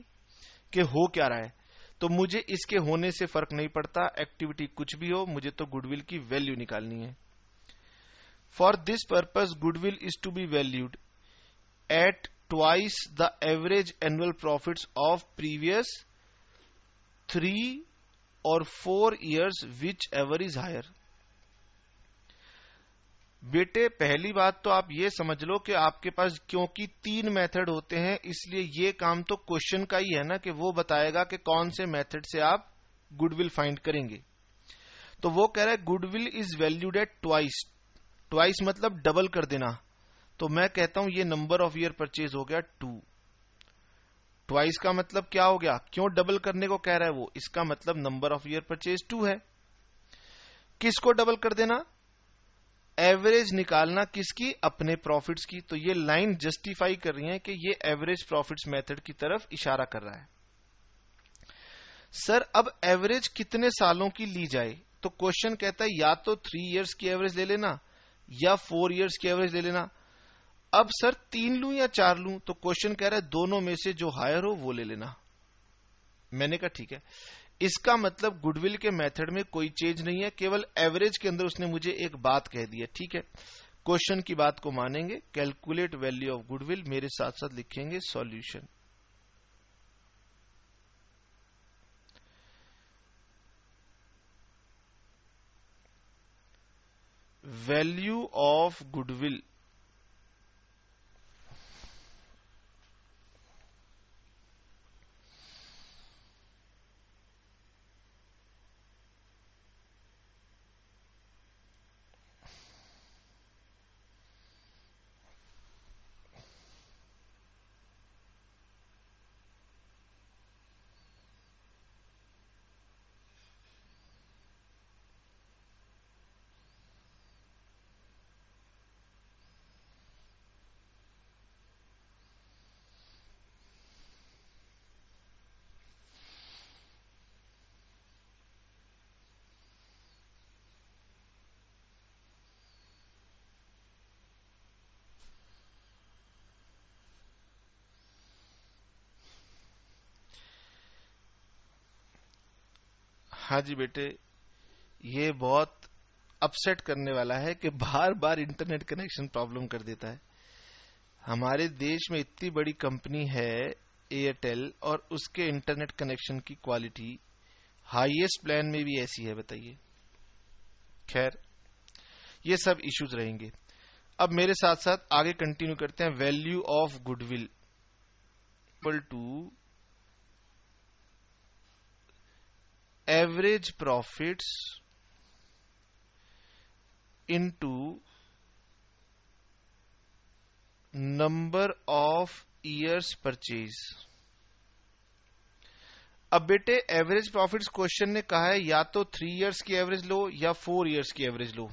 कि हो क्या रहा है, तो मुझे इसके होने से फर्क नहीं पड़ता, एक्टिविटी कुछ भी हो, मुझे तो गुडविल की वैल्यू निकालनी है। For this purpose goodwill is to be valued at twice the average annual profits of previous 3 और 4 years whichever is higher. बेटे पहली बात तो आप ये समझ लो कि आपके पास क्योंकि 3 मेथड होते हैं, इसलिए ये काम तो क्वेश्चन का ही है ना कि वो बताएगा कि कौन से मेथड से आप गुडविल फाइंड करेंगे। तो वो कह रहा है goodwill is valued at twice. Twice मतलब डबल कर देना, तो मैं कहता हूं ये नंबर ऑफ ईयर परचेज हो गया 2। ट्वाइस का मतलब क्या हो गया, क्यों डबल करने को कह रहा है वो, इसका मतलब नंबर ऑफ ईयर परचेज 2 है। किसको डबल कर देना, एवरेज निकालना, किसकी, अपने प्रॉफिट्स की। तो ये लाइन जस्टिफाई कर रही है कि ये एवरेज प्रॉफिट्स मेथड की तरफ इशारा कर रहा है। सर अब एवरेज कितने सालों की ली जाए, तो क्वेश्चन कहता है या तो 3 इयर्स की एवरेज ले लेना या 4 इयर्स की एवरेज ले लेना। अब सर 3 लूं या 4 लूं, तो क्वेश्चन कह रहा है दोनों में से जो हायर हो वो ले लेना। मैंने कहा ठीक है। इसका मतलब गुडविल के मेथड में कोई चेंज नहीं है, केवल एवरेज के अंदर उसने मुझे एक बात कह दी है, ठीक है। क्वेश्चन की बात को मानेंगे, कैलकुलेट वैल्यू ऑफ गुडविल, मेरे साथ साथ लिखेंगे सॉल्यूशन। वैल्यू ऑफ गुडविल हाँ जी बेटे, ये बहुत अपसेट करने वाला है कि बार बार इंटरनेट कनेक्शन प्रॉब्लम कर देता है। हमारे देश में इतनी बड़ी कंपनी है एयरटेल, और उसके इंटरनेट कनेक्शन की क्वालिटी हाईएस्ट प्लान में भी ऐसी है, बताइए। खैर, ये सब इश्यूज रहेंगे। अब मेरे साथ साथ आगे कंटिन्यू करते हैं। Value of goodwill equal to average profits into number of years purchase. अब बेटे, एवरेज प्रॉफिट्स क्वेश्चन ने कहा है या तो 3 इयर्स की एवरेज लो या 4 इयर्स की एवरेज लो।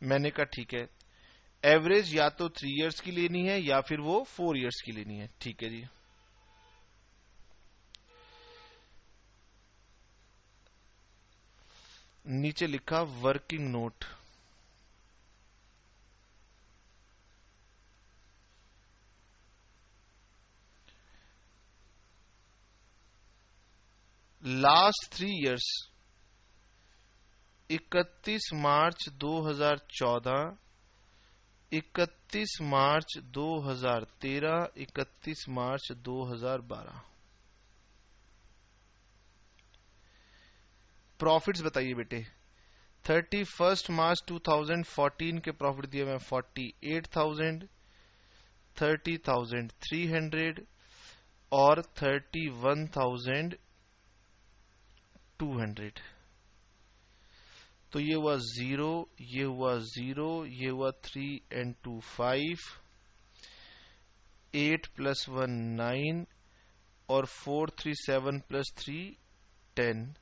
मैंने कहा ठीक है, एवरेज या तो 3 इयर्स की लेनी है या फिर वो 4 इयर्स की लेनी है। ठीक है जी। नीचे लिखा वर्किंग नोट। लास्ट 3 इयर्स 31 मार्च 2014, 31 मार्च 2013, 31 मार्च 2012। प्रॉफिट्स बताइए बेटे। 31 मार्च 2014 के प्रॉफिट दिए मैं 48,000, 30,300 और 31,200। तो ये हुआ 0, ये हुआ 0, ये हुआ 3 and 2 5, 8 + 1 9 और 4 3 7 + 3 10,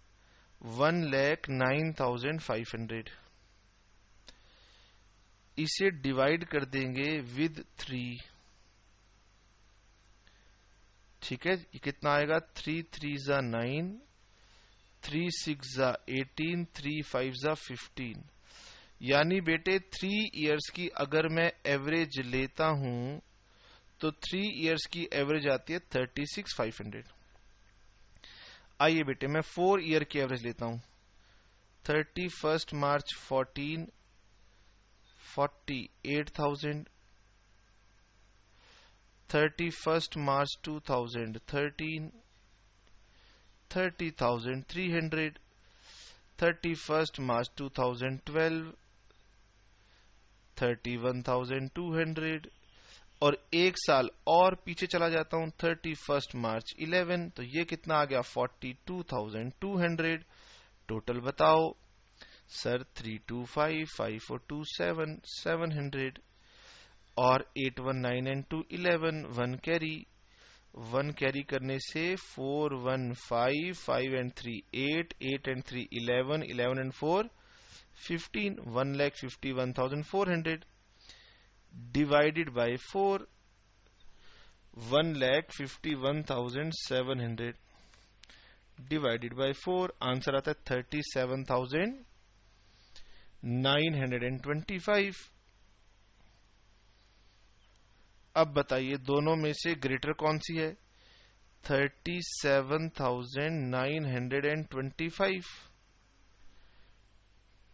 1,09,500। इसे डिवाइड कर देंगे विद 3। ठीक है, ये कितना आएगा? 3 3 = 9, 3 6 = 18, 3 5 = 15। यानी बेटे 3 इयर्स की अगर मैं एवरेज लेता हूं तो 3 इयर्स की एवरेज आती है 36,500। आइए बेटे, मैं 4 ईयर की एवरेज लेता हूं। 31 मार्च 14, 48,000, 31 मार्च 2013, 30,300, 31 मार्च 2012, 31,200 और एक साल और पीछे चला जाता हूं 31 मार्च 11, तो ये कितना आ गया? 42,200। टोटल बताओ सर। 325, 5427, 700 और 819 and 2 11, 1 कैरी। 1 कैरी करने से 4 1 5, 5 and 3 8, 8 and 3 11, 11 and 4 15, 1,51,400 divided by 4, 1,51,700 divided by 4, answer आता है 37,925। अब बताइए दोनों में से ग्रेटर कौन सी है? 37,925।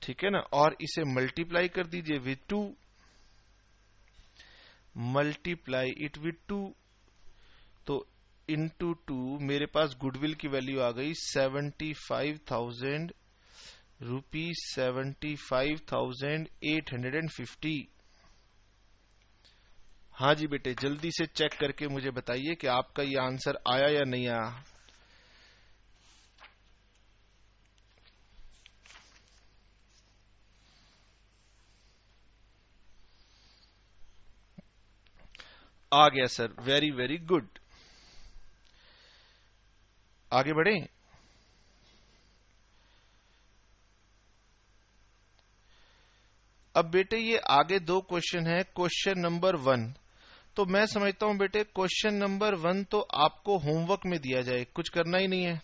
ठीक है ना, और इसे मल्टीप्लाई कर दीजिए विद 2, मल्टीप्लाई इट विद 2, तो इनटू 2 मेरे पास गुडविल की वैल्यू आ गई 75,000 रुपीज, 75,850। हाँ जी बेटे, जल्दी से चेक करके मुझे बताइए कि आपका ये आंसर आया या नहीं आया। आ गया सर, वेरी वेरी गुड। आगे बढ़े। अब बेटे ये आगे 2 क्वेश्चन है। क्वेश्चन नंबर 1 तो मैं समझता हूं बेटे क्वेश्चन नंबर 1 तो आपको होमवर्क में दिया जाए, कुछ करना ही नहीं है।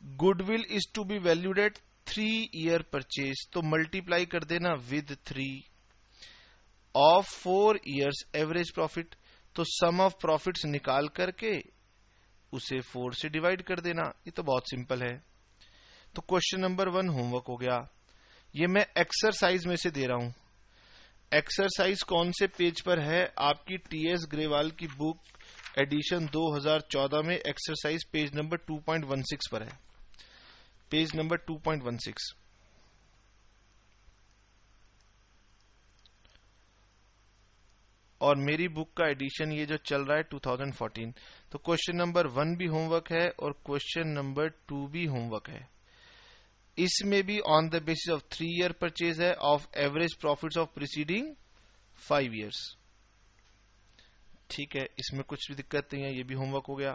Goodwill is to be valued at 3 year purchase, तो मल्टीप्लाई कर देना with 3 of 4 years average profit, तो सम ऑफ प्रॉफिट्स निकाल करके उसे 4 से डिवाइड कर देना। ये तो बहुत सिंपल है। तो क्वेश्चन नंबर 1 होमवर्क हो गया। ये मैं एक्सरसाइज में से दे रहा हूं। एक्सरसाइज कौन से पेज पर है? आपकी टीएस ग्रेवाल की बुक एडिशन 2014 में एक्सरसाइज पेज नंबर 2.16 पर है। Page number 2.16। और मेरी बुक का एडिशन ये जो चल रहा है 2014। तो क्वेश्चन नंबर 1 भी होमवर्क है और क्वेश्चन नंबर 2 भी होमवर्क है। इसमें भी on the basis of 3 year purchase है of average profits of preceding 5 years. ठीक है, इसमें कुछ भी दिक्कत नहीं है, ये भी होमवर्क हो गया।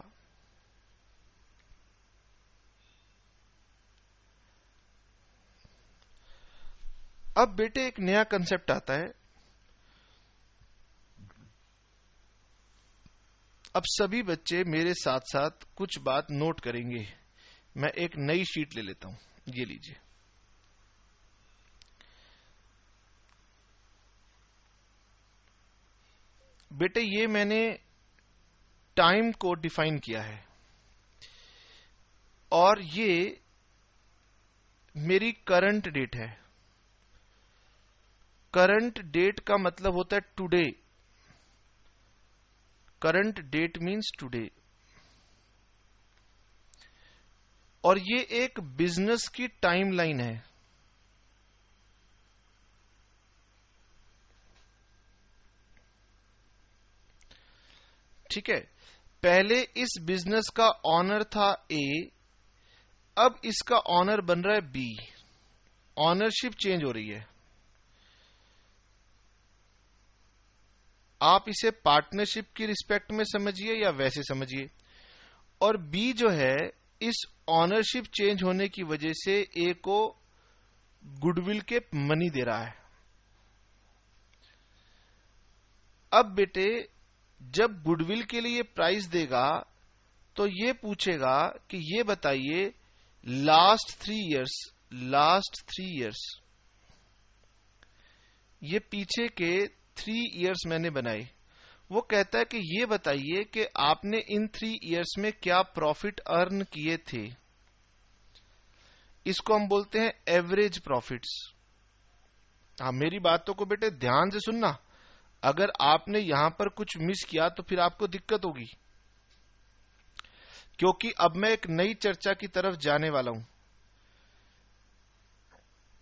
अब बेटे एक नया कंसेप्ट आता है। अब सभी बच्चे मेरे साथ साथ कुछ बात नोट करेंगे। मैं एक नई शीट ले लेता हूं, ये लीजिए। बेटे ये मैंने टाइम को डिफाइन किया है और ये मेरी करंट डेट है। करंट डेट का मतलब होता है today. Current that means today. और ये एक बिजनेस की टाइमलाइन है। ठीक है, पहले इस बिजनेस का ऑनर था ए, अब इसका ऑनर बन रहा है बी। ऑनरशिप चेंज हो रही है। आप इसे पार्टनरशिप की रिस्पेक्ट में समझिए या वैसे समझिए। और बी जो है, इस ऑनरशिप चेंज होने की वजह से ए को गुडविल के मनी दे रहा है। अब बेटे जब गुडविल के लिए प्राइस देगा तो ये पूछेगा कि ये बताइए लास्ट 3 इयर्स, ये पीछे के 3 इयर्स मैंने बनाए। वो कहता है कि ये बताइए कि आपने इन 3 इयर्स में क्या प्रॉफिट अर्न किए थे। इसको हम बोलते हैं एवरेज प्रॉफिट्स। हाँ, मेरी बातों को बेटे ध्यान से सुनना। अगर आपने यहां पर कुछ मिस किया तो फिर आपको दिक्कत होगी, क्योंकि अब मैं एक नई चर्चा की तरफ जाने वाला हूं।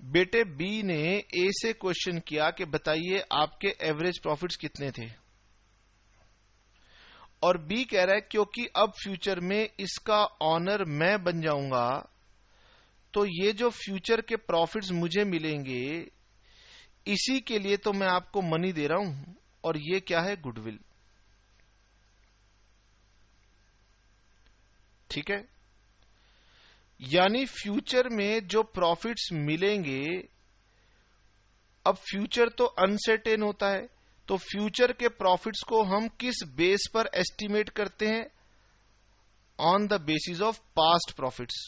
बेटे बी ने ए से क्वेश्चन किया कि बताइए आपके एवरेज प्रॉफिट्स कितने थे, और बी कह रहा है क्योंकि अब फ्यूचर में इसका ऑनर मैं बन जाऊंगा तो ये जो फ्यूचर के प्रॉफिट्स मुझे मिलेंगे इसी के लिए तो मैं आपको मनी दे रहा हूं। और ये क्या है? गुडविल। ठीक है, यानी फ्यूचर में जो प्रॉफिट्स मिलेंगे, अब फ्यूचर तो अनसर्टेन होता है, तो फ्यूचर के प्रॉफिट्स को हम किस बेस पर एस्टिमेट करते हैं? On the basis of past profits.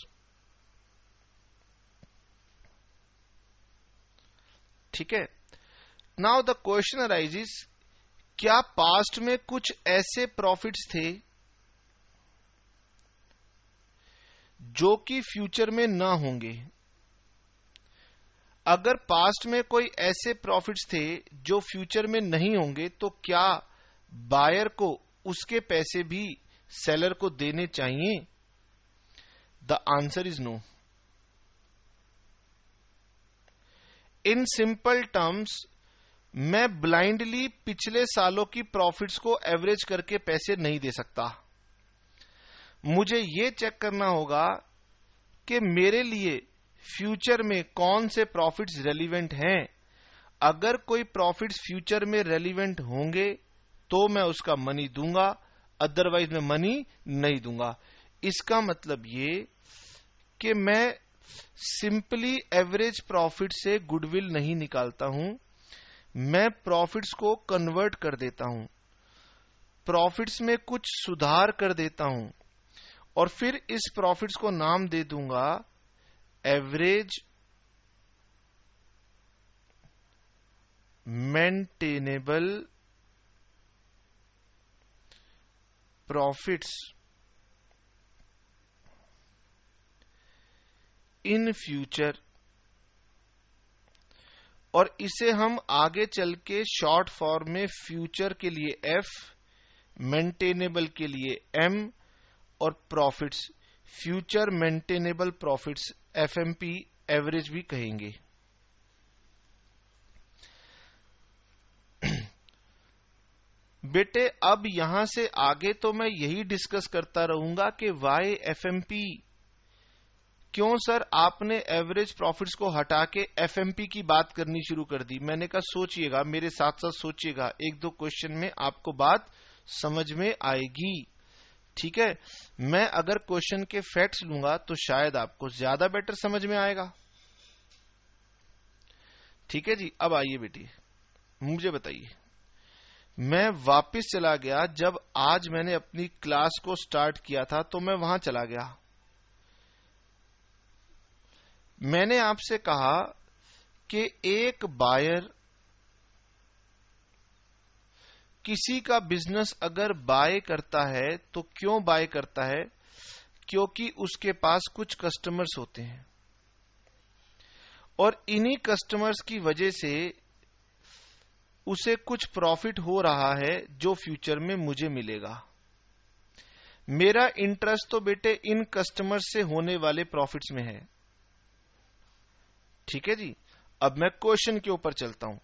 ठीक है, नाउ द क्वेश्चन अराइजेस, क्या पास्ट में कुछ ऐसे प्रॉफिट्स थे जो कि फ्यूचर में ना होंगे? अगर पास्ट में कोई ऐसे प्रॉफिट्स थे जो फ्यूचर में नहीं होंगे तो क्या बायर को उसके पैसे भी सेलर को देने चाहिए? The answer is no. In simple terms, मैं ब्लाइंडली पिछले सालों की प्रॉफिट्स को एवरेज करके पैसे नहीं दे सकता। मुझे यह चेक करना होगा कि मेरे लिए फ्यूचर में कौन से प्रॉफिट्स रेलिवेंट हैं। अगर कोई प्रॉफिट्स फ्यूचर में रेलिवेंट होंगे तो मैं उसका मनी दूंगा, अदरवाइज मैं मनी नहीं दूंगा। इसका मतलब ये कि मैं सिंपली एवरेज प्रॉफिट से गुडविल नहीं निकालता हूं, मैं प्रॉफिट्स को कन्वर्ट कर देता हूं, प्रॉफिट्स में कुछ सुधार कर देता हूं और फिर इस प्रॉफिट्स को नाम दे दूंगा average maintainable profits. In future, और इसे हम आगे चल के शॉर्ट फॉर्म में फ्यूचर के लिए एफ, मेंटेनेबल के लिए एम, और profits future maintainable profits FMP average भी कहेंगे। बेटे अब यहां से आगे तो मैं यही डिस्कस करता रहूंगा कि वाई एफएमपी, क्यों सर आपने एवरेज प्रॉफिट्स को हटा के एफएमपी की बात करनी शुरू कर दी। मैंने कहा सोचिएगा, मेरे साथ साथ सोचिएगा, एक दो क्वेश्चन में आपको बात समझ में आएगी। ठीक है, मैं अगर क्वेश्चन के फैक्ट्स लूंगा तो शायद आपको ज्यादा बेटर समझ में आएगा। ठीक है जी, अब आइए बेटी मुझे बताइए, मैं वापस चला गया, जब आज मैंने अपनी क्लास को स्टार्ट किया था तो मैं वहां चला गया। मैंने आपसे कहा कि एक बायर किसी का बिजनेस अगर बाय करता है तो क्यों बाय करता है? क्योंकि उसके पास कुछ कस्टमर्स होते हैं और इन्हीं कस्टमर्स की वजह से उसे कुछ प्रॉफिट हो रहा है जो फ्यूचर में मुझे मिलेगा। मेरा इंटरेस्ट तो बेटे इन कस्टमर्स से होने वाले प्रॉफिट्स में है। ठीक है जी, अब मैं क्वेश्चन के ऊपर चलता हूं।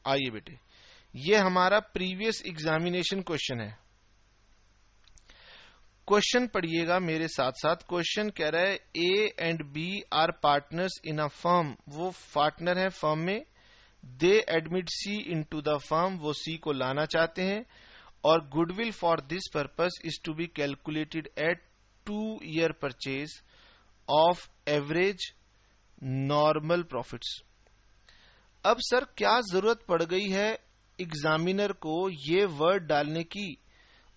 आइए बेटे, ये हमारा प्रीवियस एग्जामिनेशन क्वेश्चन है। क्वेश्चन पढ़िएगा मेरे साथ साथ। क्वेश्चन कह रहा है A and B are partners in a firm, वो पार्टनर है फर्म में। They admit C into the firm, वो सी को लाना चाहते हैं, और goodwill for this purpose is to be calculated at 2 year purchase of average normal profits. अब सर क्या जरूरत पड़ गई है एग्जामिनर को ये वर्ड डालने की?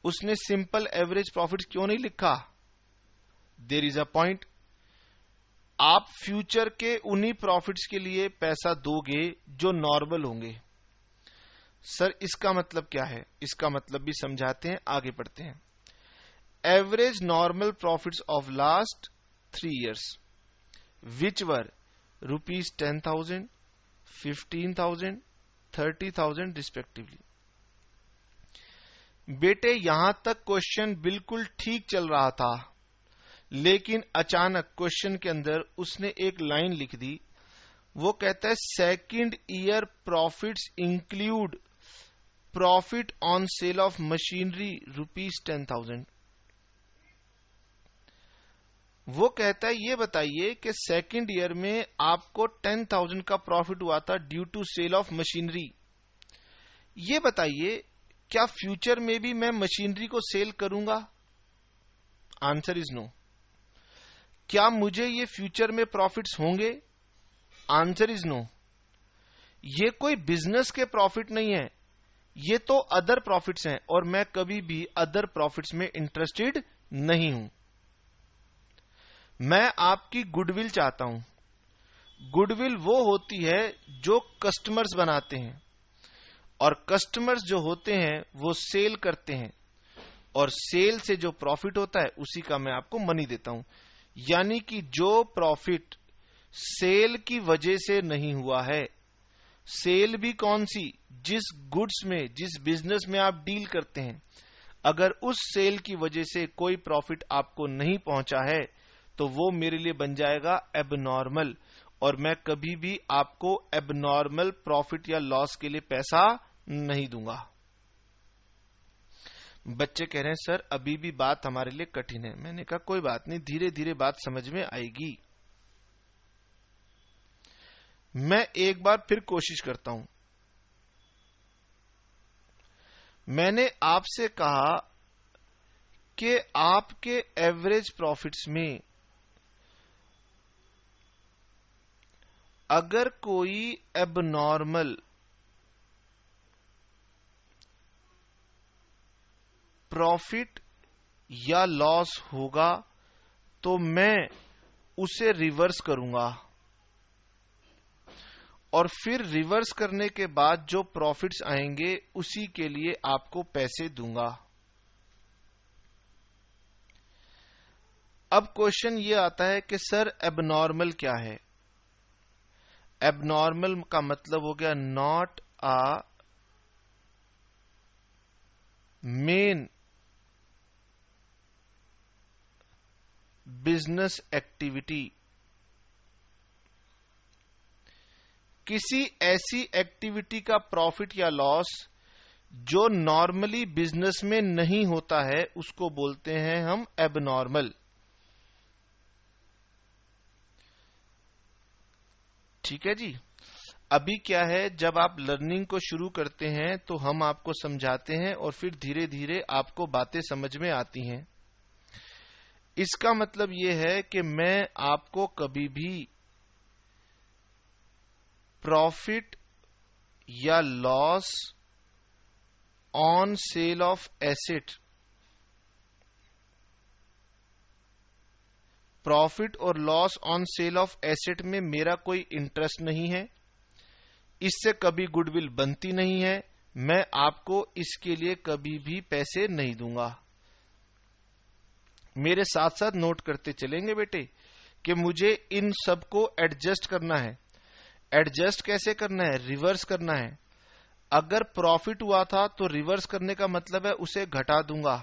उसने सिंपल एवरेज प्रॉफिट्स क्यों नहीं लिखा? There is a point. आप फ्यूचर के उन्हीं प्रॉफिट्स के लिए पैसा दोगे जो नॉर्मल होंगे। सर इसका मतलब क्या है? इसका मतलब भी समझाते हैं, आगे बढ़ते हैं। Average normal profits of last 3 years which were rupees 10,000, 15,000, 30,000 respectively. बेटे यहां तक क्वेश्चन बिल्कुल ठीक चल रहा था, लेकिन अचानक क्वेश्चन के अंदर उसने एक लाइन लिख दी। वो कहता है second year profits include profit on sale of machinery rupees 10,000। वो कहता है ये बताइए कि सेकंड ईयर में आपको 10,000 का प्रॉफिट हुआ था due to sale of machinery. ये बताइए क्या फ्यूचर में भी मैं मशीनरी को सेल करूंगा? Answer is no. क्या मुझे ये फ्यूचर में प्रॉफिट्स होंगे? Answer is no. ये कोई बिजनेस के प्रॉफिट नहीं है, ये तो अदर प्रॉफिट्स हैं, और मैं कभी भी अदर प्रॉफिट्स में इंटरेस्टेड नहीं हूं। मैं आपकी गुडविल चाहता हूं। गुडविल वो होती है जो कस्टमर्स बनाते हैं, और कस्टमर्स जो होते हैं वो सेल करते हैं, और सेल से जो प्रॉफिट होता है उसी का मैं आपको मनी देता हूं। यानी कि जो प्रॉफिट सेल की वजह से नहीं हुआ है, सेल भी कौन सी? जिस गुड्स में, जिस बिजनेस में आप डील करते हैं, अगर उस सेल की वजह से कोई प्रॉफिट आपको नहीं पहुंचा है तो वो मेरे लिए बन जाएगा एबनॉर्मल, और मैं कभी भी आपको एबनॉर्मल प्रॉफिट या लॉस के लिए पैसा नहीं दूंगा। बच्चे कह रहे हैं सर अभी भी बात हमारे लिए कठिन है। मैंने कहा कोई बात नहीं, धीरे धीरे बात समझ में आएगी। मैं एक बार फिर कोशिश करता हूं। मैंने आपसे कहा कि आपके एवरेज प्रॉफिट्स में अगर कोई एबनॉर्मल प्रॉफिट या लॉस होगा तो मैं उसे रिवर्स करूंगा, और फिर रिवर्स करने के बाद जो प्रॉफिट्स आएंगे उसी के लिए आपको पैसे दूंगा। अब क्वेश्चन ये आता है कि सर एबनॉर्मल क्या है। एबनॉर्मल का मतलब हो गया not a main business activity, किसी ऐसी एक्टिविटी का प्रॉफिट या लॉस जो नॉर्मली बिजनेस में नहीं होता है उसको बोलते हैं हम एबनॉर्मल। ठीक है जी। अभी क्या है, जब आप लर्निंग को शुरू करते हैं तो हम आपको समझाते हैं और फिर धीरे धीरे आपको बातें समझ में आती हैं। इसका मतलब यह है कि मैं आपको कभी भी प्रॉफिट या loss on sale of asset, profit और loss on sale of asset में मेरा कोई इंटरेस्ट नहीं है, इससे कभी गुडविल बनती नहीं है, मैं आपको इसके लिए कभी भी पैसे नहीं दूंगा। मेरे साथ साथ नोट करते चलेंगे बेटे कि मुझे इन सब को एडजस्ट करना है। एडजस्ट कैसे करना है? रिवर्स करना है। अगर प्रॉफिट हुआ था तो रिवर्स करने का मतलब है उसे घटा दूंगा,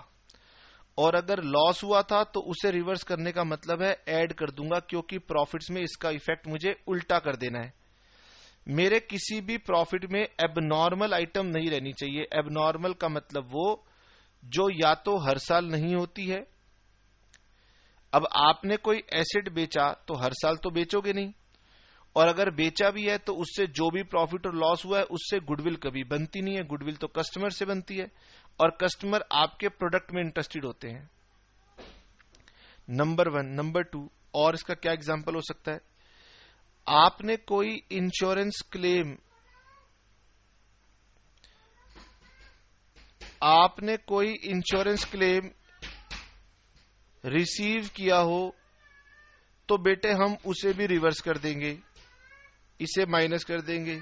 और अगर लॉस हुआ था तो उसे रिवर्स करने का मतलब है ऐड कर दूंगा, क्योंकि प्रॉफिट्स में इसका इफेक्ट मुझे उल्टा कर देना है। मेरे किसी भी प्रॉफिट में एबनॉर्मल आइटम नहीं रहनी चाहिए। एबनॉर्मल का मतलब वो जो या तो हर साल नहीं होती है। अब आपने कोई एसेट बेचा तो हर साल तो बेचोगे नहीं, और अगर बेचा भी है तो उससे जो भी प्रॉफिट और लॉस हुआ है उससे गुडविल कभी बनती नहीं है। गुडविल तो कस्टमर से बनती है, और कस्टमर आपके प्रोडक्ट में इंटरेस्टेड होते हैं। नंबर 1। नंबर 2, और इसका क्या एग्जांपल हो सकता है? आपने कोई इंश्योरेंस क्लेम, आपने कोई इंश्योरेंस क्लेम रिसीव किया हो तो बेटे हम उसे भी रिवर्स कर देंगे, इसे माइनस कर देंगे।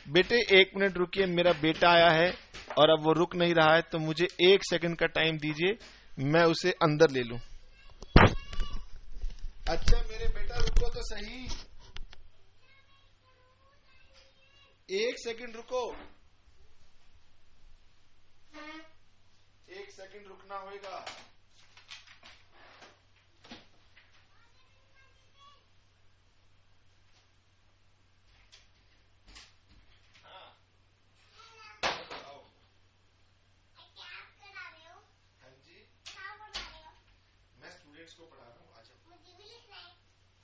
बेटे 1 मिनट रुकिए, मेरा बेटा आया है और अब वो रुक नहीं रहा है, तो मुझे 1 सेकंड का टाइम दीजिए, मैं उसे अंदर ले लूं। अच्छा मेरे बेटा रुको तो सही, 1 सेकंड रुको, 1 सेकंड रुकना होगा। को पढ़ा रहा हूँ, आ जाओ। मुझे भी लिखना है।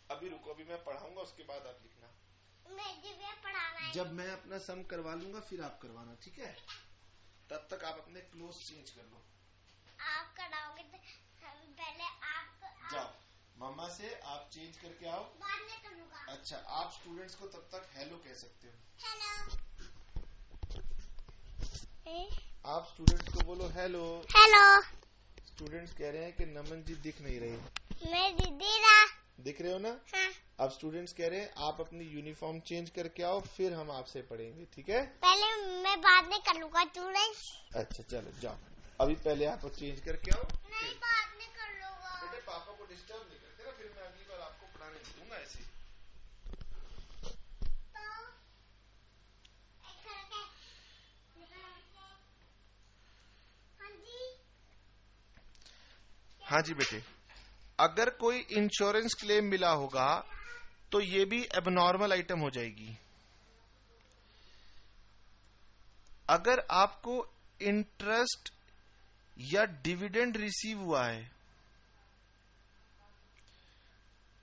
अभी रुको, अभी मैं पढ़ाऊंगा, उसके बाद आप लिखना। मुझे भी पढ़ाना है। जब मैं अपना सम करवा लूंगा फिर आप करवाना, ठीक है? तब तक आप अपने क्लोथ चेंज कर लो। आप कराओगे तो पहले आप जाओ, मामा से आप चेंज करके आओ। बाद में करूंगा। अच्छा, आप स्टूडेंट्स को तब तक हेलो कह सकते हो। हेलो। आप स्टूडेंट्स को बोलो हेलो। हेलो। स्टूडेंट्स कह रहे हैं कि नमन जी दिख नहीं रहे। मैं दिख रहे हो ना? हाँ। अब स्टूडेंट्स कह रहे हैं आप अपनी यूनिफॉर्म चेंज करके आओ, फिर हम आपसे पढ़ेंगे, ठीक है? पहले मैं बाद में कर लूंगा स्टूडेंट्स। अच्छा चलो जाओ, अभी पहले आप चेंज करके आओ। नहीं, बाद में कर लूंगा। बेटे पापा को डिस्टर्ब नहीं करते ना, फिर मैं अगली बार आपको पढ़ाने नहीं दूंगा ऐसे। हाँ जी बेटे, अगर कोई इंश्योरेंस क्लेम मिला होगा तो ये भी एबनॉर्मल आइटम हो जाएगी। अगर आपको इंटरेस्ट या डिविडेंड रिसीव हुआ है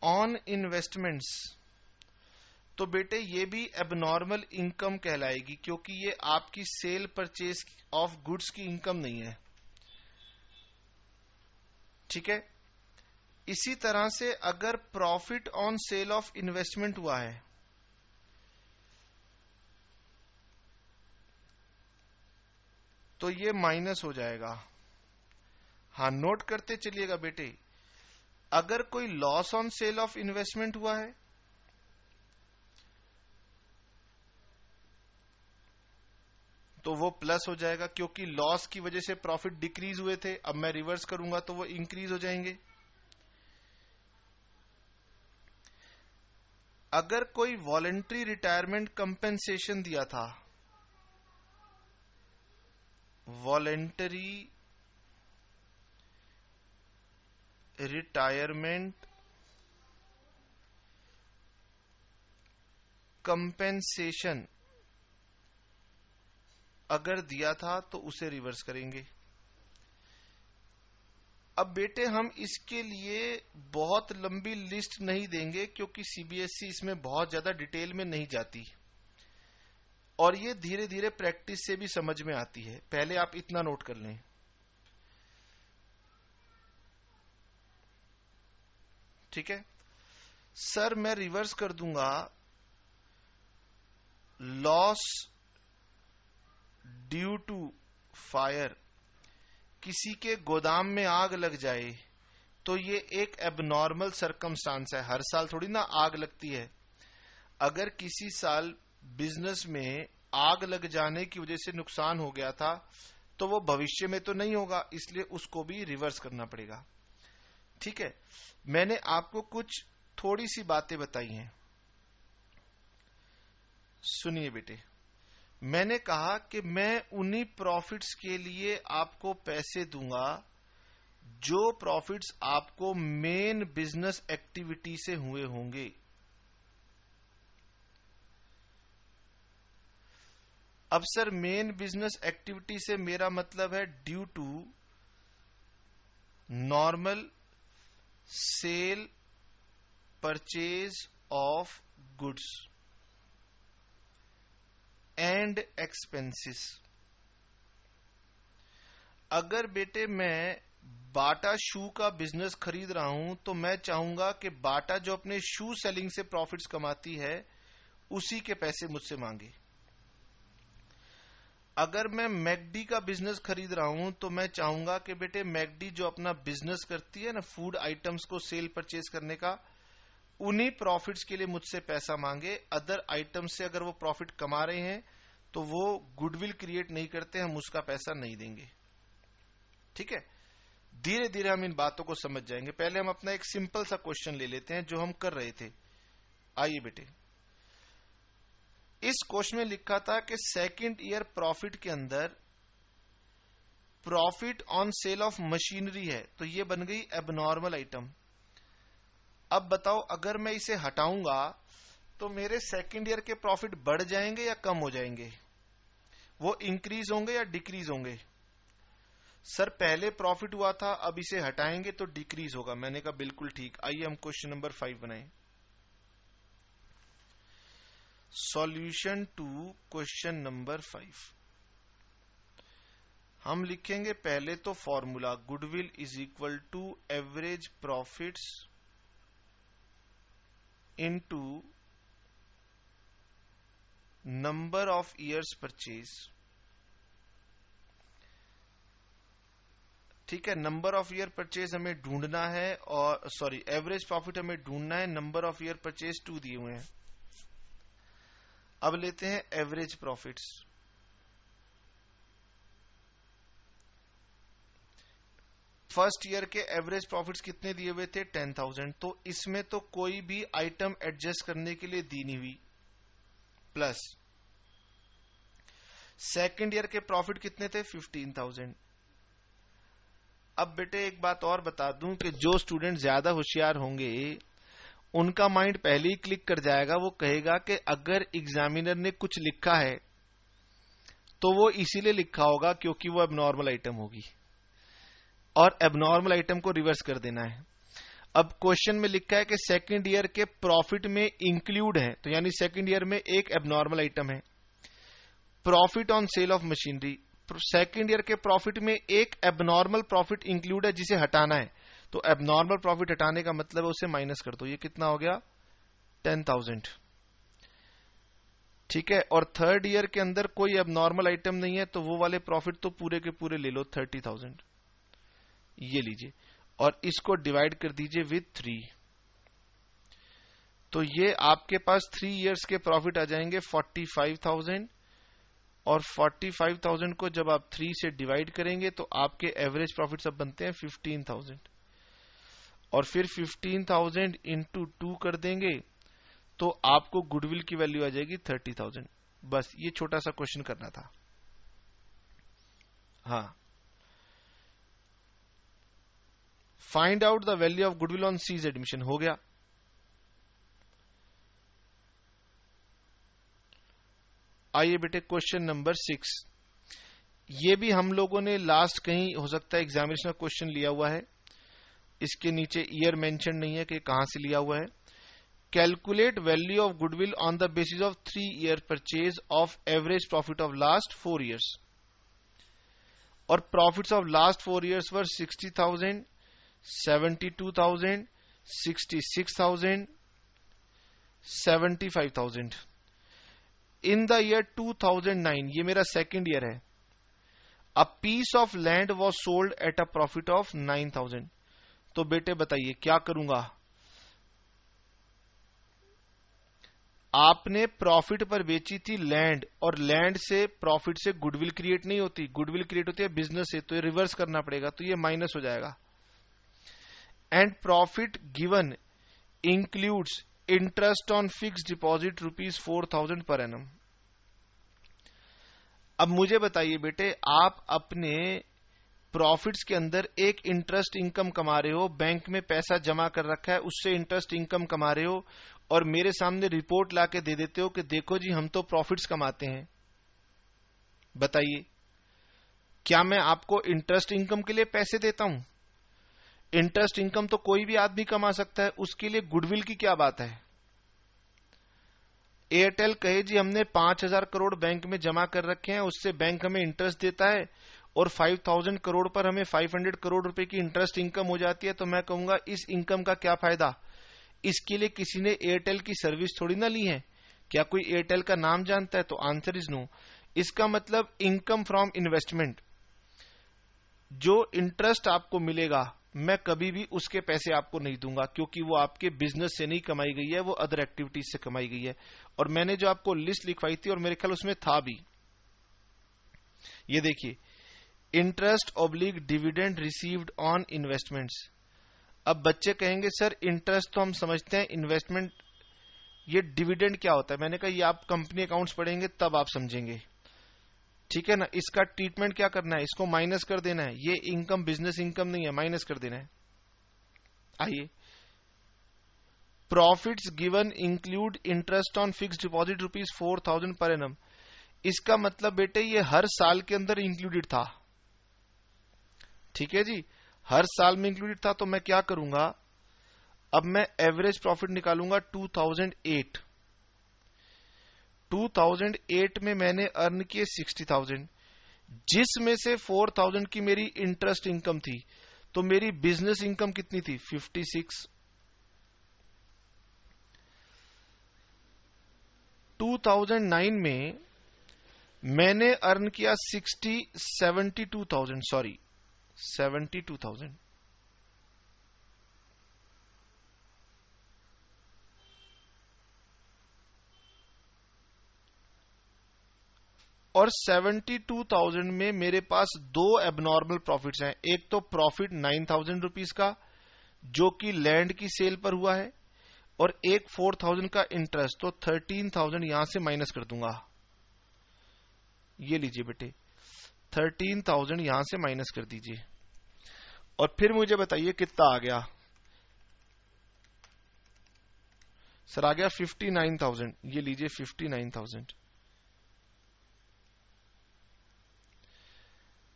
ऑन इन्वेस्टमेंट्स, तो बेटे ये भी एबनॉर्मल इनकम कहलाएगी, क्योंकि ये आपकी सेल परचेज ऑफ गुड्स की इनकम नहीं है, ठीक है? इसी तरह से अगर profit on sale of investment हुआ है तो ये माइनस हो जाएगा। हाँ, नोट करते चलिएगा बेटे। अगर कोई loss on sale of investment हुआ है तो वो प्लस हो जाएगा, क्योंकि लॉस की वजह से प्रॉफिट डिक्रीज हुए थे। अब मैं रिवर्स करूंगा तो वो इंक्रीज हो जाएंगे। अगर कोई वॉलंटरी रिटायरमेंट कंपेंसेशन दिया था, वॉलंटरी रिटायरमेंट कंपेंसेशन अगर दिया था तो उसे रिवर्स करेंगे। अब बेटे हम इसके लिए बहुत लंबी लिस्ट नहीं देंगे क्योंकि सीबीएसई इसमें बहुत ज्यादा डिटेल में नहीं जाती और ये धीरे धीरे प्रैक्टिस से भी समझ में आती है। पहले आप इतना नोट कर लें। ठीक है सर, मैं रिवर्स कर दूंगा लॉस ड्यू टू फायर। किसी के गोदाम में आग लग जाए तो ये एक एबनॉर्मल सर्कमस्टांस है। हर साल थोड़ी ना आग लगती है। अगर किसी साल बिजनेस में आग लग जाने की वजह से नुकसान हो गया था तो वो भविष्य में तो नहीं होगा, इसलिए उसको भी रिवर्स करना पड़ेगा। ठीक है, मैंने आपको कुछ थोड़ी सी बातें बताई हैं, सुनिए बेटे। मैंने कहा कि मैं उन्हीं प्रॉफिट्स के लिए आपको पैसे दूंगा जो प्रॉफिट्स आपको मेन बिजनेस एक्टिविटी से हुए होंगे। अब सर मेन बिजनेस एक्टिविटी से मेरा मतलब है due to normal sale purchase of goods and expenses. अगर बेटे मैं बाटा शू का बिजनेस खरीद रहा हूं तो मैं चाहूंगा कि बाटा जो अपने शू सेलिंग से प्रॉफिट्स कमाती है उसी के पैसे मुझसे मांगे। अगर मैं मैकडी का बिजनेस खरीद रहा हूं तो मैं चाहूंगा कि बेटे मैकडी जो अपना बिजनेस करती है ना, फूड आइटम्स को सेल परचेज करने का, उन्हीं प्रॉफिट्स के लिए मुझसे पैसा मांगे। अदर आइटम्स से अगर वो प्रॉफिट कमा रहे हैं तो वो गुडविल क्रिएट नहीं करते, हम उसका पैसा नहीं देंगे। ठीक है, धीरे धीरे हम इन बातों को समझ जाएंगे। पहले हम अपना एक सिंपल सा क्वेश्चन ले लेते हैं जो हम कर रहे थे। आइए बेटे, इस क्वेश्चन में लिखा था कि सेकंड ईयर प्रॉफिट के अंदर profit on sale of machinery है, तो ये बन गई एबनॉर्मल आइटम। अब बताओ अगर मैं इसे हटाऊंगा तो मेरे सेकंड ईयर के प्रॉफिट बढ़ जाएंगे या कम हो जाएंगे? वो इंक्रीज होंगे या डिक्रीज होंगे? सर पहले प्रॉफिट हुआ था, अब इसे हटाएंगे तो डिक्रीज होगा। मैंने कहा बिल्कुल ठीक। आइए हम क्वेश्चन नंबर 5 बनाएं। सॉल्यूशन टू क्वेश्चन नंबर 5 हम लिखेंगे पहले तो formula goodwill is equal to average profits into number of years purchase. ठीक है, नंबर ऑफ ईयर परचेज हमें ढूंढना है और सॉरी एवरेज प्रॉफिट हमें ढूंढना है। नंबर ऑफ ईयर परचेज 2 दिए हुए हैं। अब लेते हैं एवरेज प्रॉफिट्स। फर्स्ट ईयर के एवरेज प्रॉफिट्स कितने दिए हुए थे? 10,000। तो इसमें तो कोई भी आइटम एडजस्ट करने के लिए दी नहीं हुई, प्लस सेकंड ईयर के प्रॉफिट कितने थे? 15,000। अब बेटे एक बात और बता दूं कि जो स्टूडेंट ज्यादा होशियार होंगे उनका माइंड पहले ही क्लिक कर जाएगा। वो कहेगा कि अगर एग्जामिनर ने कुछ लिखा है तो वो इसीलिए लिखा होगा क्योंकि वो एबनॉर्मल आइटम होगी और एबनॉर्मल आइटम को रिवर्स कर देना है। अब क्वेश्चन में लिखा है कि सेकंड ईयर के प्रॉफिट में इंक्लूड है, तो यानी सेकंड ईयर में एक एबनॉर्मल आइटम है। Profit on sale of machinery, second year के प्रॉफिट में एक एबनॉर्मल प्रॉफिट इंक्लूड है जिसे हटाना है। तो एबनॉर्मल प्रॉफिट हटाने का मतलब है उसे माइनस कर दो। ये कितना हो गया? 10,000। ठीक है, और थर्ड ईयर के अंदर कोई एबनॉर्मल आइटम नहीं है तो वो वाले प्रॉफिट तो पूरे के पूरे ले लो, 30,000। ये लीजिए और इसको डिवाइड कर दीजिए विद 3। तो ये आपके पास 3 इयर्स के प्रॉफिट आ जाएंगे 45,000 और 45,000 को जब आप 3 से डिवाइड करेंगे तो आपके एवरेज प्रॉफिट सब बनते हैं 15,000 और फिर 15,000 इंटू 2 कर देंगे तो आपको गुडविल की वैल्यू आ जाएगी 30,000। बस ये छोटा सा क्वेश्चन करना था। हाँ, find out the value of goodwill on C's admission हो गया। आइए बेटे क्वेश्चन नंबर 6। ये भी हम लोगों ने लास्ट कहीं हो सकता है एग्जामिनेशन का क्वेश्चन लिया हुआ है। इसके नीचे ईयर मेंशन नहीं है कि कहां से लिया हुआ है। Calculate value of goodwill on the basis of 3-year purchase of average profit of last 4 years। और profits of last 4 years were 60,000, 72,000, 66,000, 75,000। In the year 2009, ये मेरा सेकेंड ईयर है, a piece of land was sold at a profit of 9,000। तो बेटे बताइए क्या करूंगा। आपने प्रॉफिट पर बेची थी लैंड, और लैंड से प्रॉफिट से गुडविल क्रिएट नहीं होती, गुडविल क्रिएट होती है बिजनेस से, तो ये रिवर्स करना पड़ेगा, तो ये माइनस हो जाएगा। And profit given includes interest on fix deposit ₹4,000 per annum. अब मुझे बताइए बेटे, आप अपने प्रॉफिट्स के अंदर एक इंटरेस्ट इनकम कमा रहे हो, बैंक में पैसा जमा कर रखा है, उससे इंटरेस्ट इनकम कमा रहे हो, और मेरे सामने रिपोर्ट लाके दे देते हो कि देखो जी हम तो प्रॉफिट्स कमाते हैं। बताइए, क्या मैं आपको इंटरेस्ट इनकम के लिए पैसे देता हूं? इंटरेस्ट इनकम तो कोई भी आदमी कमा सकता है, उसके लिए गुडविल की क्या बात है। एयरटेल कहे जी हमने 5,000 करोड़ बैंक में जमा कर रखे हैं, उससे बैंक हमें इंटरेस्ट देता है, और 5,000 करोड़ पर हमें 500 करोड़ रुपए की इंटरेस्ट इनकम हो जाती है। तो मैं कहूंगा इस इनकम का क्या फायदा। इसके लिए किसी ने एयरटेल की सर्विस थोड़ी ना ली है। क्या कोई एयरटेल का नाम जानता है? तो आंसर इज नो। इसका मतलब इनकम फ्रॉम इन्वेस्टमेंट, जो इंटरेस्ट आपको मिलेगा, मैं कभी भी उसके पैसे आपको नहीं दूंगा, क्योंकि वो आपके बिजनेस से नहीं कमाई गई है, वो अदर एक्टिविटीज से कमाई गई है। और मैंने जो आपको लिस्ट लिखवाई थी, और मेरे ख्याल उसमें था भी, ये देखिए, interest oblique dividend received on investments. अब बच्चे कहेंगे सर इंटरेस्ट तो हम समझते हैं, इन्वेस्टमेंट, ये डिविडेंड क्या होता है? मैंने कहा ये आप कंपनी अकाउंट्स पढ़ेंगे तब आप समझेंगे, ठीक है ना। इसका ट्रीटमेंट क्या करना है, इसको माइनस कर देना है। ये इनकम बिजनेस इनकम नहीं है, माइनस कर देना है। आइए, profits given include interest on fix deposit ₹4,000 per annum. इसका मतलब बेटे ये हर साल के अंदर इंक्लूडेड था, ठीक है जी, हर साल में इंक्लूडेड था। तो मैं क्या करूंगा, अब मैं एवरेज प्रॉफिट निकालूंगा 2008। 2008 में मैंने अर्न किए 60,000, जिसमें से 4,000 की मेरी इंटरेस्ट इनकम थी, तो मेरी बिजनेस इनकम कितनी थी? 56। 2009 में मैंने अर्न किया 72,000, सॉरी 72,000। और 72,000 में मेरे पास दो एबनॉर्मल प्रॉफिट्स हैं। एक तो प्रॉफिट 9,000 रुपीज का, जो कि लैंड की सेल पर हुआ है, और एक 4,000 का इंटरेस्ट। तो 13,000 यहां से माइनस कर दूंगा। ये लीजिए बेटे, 13,000 यहां से माइनस कर दीजिए, और फिर मुझे बताइए कितना आ गया। सर आ गया 59,000। ये लीजिए 59,000।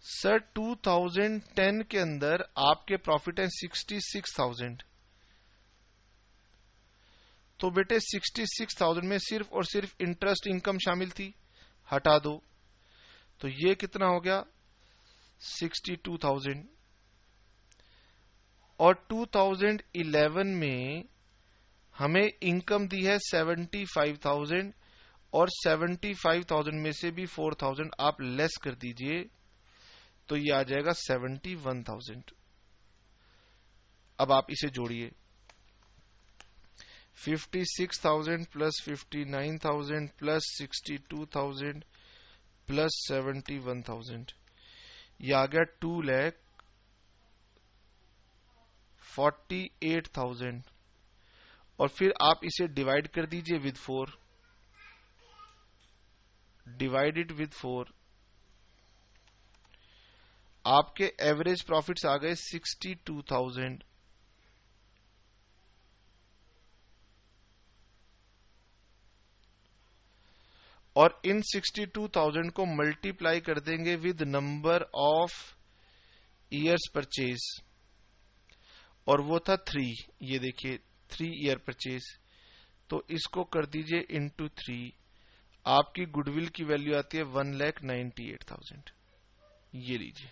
सर 2010 के अंदर आपके प्रॉफिट है 66,000। तो बेटे 66,000 में सिर्फ और सिर्फ इंटरेस्ट इनकम शामिल थी, हटा दो, तो ये कितना हो गया? 62,000। और 2011 में हमें इनकम दी है 75,000, और 75,000 में से भी 4,000 आप लेस कर दीजिए, तो ये आ जाएगा 71,000। अब आप इसे जोड़िए, 56,000 प्लस 59,000 प्लस 62,000 प्लस 71,000, ये आ गया 2,48,000। और फिर आप इसे डिवाइड कर दीजिए विद 4, डिवाइड इट विद 4, आपके एवरेज प्रॉफिट्स आ गए 62,000। और इन 62,000 को मल्टीप्लाई कर देंगे with number of years purchase, और वो था 3। ये देखिए 3 ईयर परचेज, तो इसको कर दीजिए इंटू 3। आपकी गुडविल की वैल्यू आती है 1,98,000। ये लीजिए।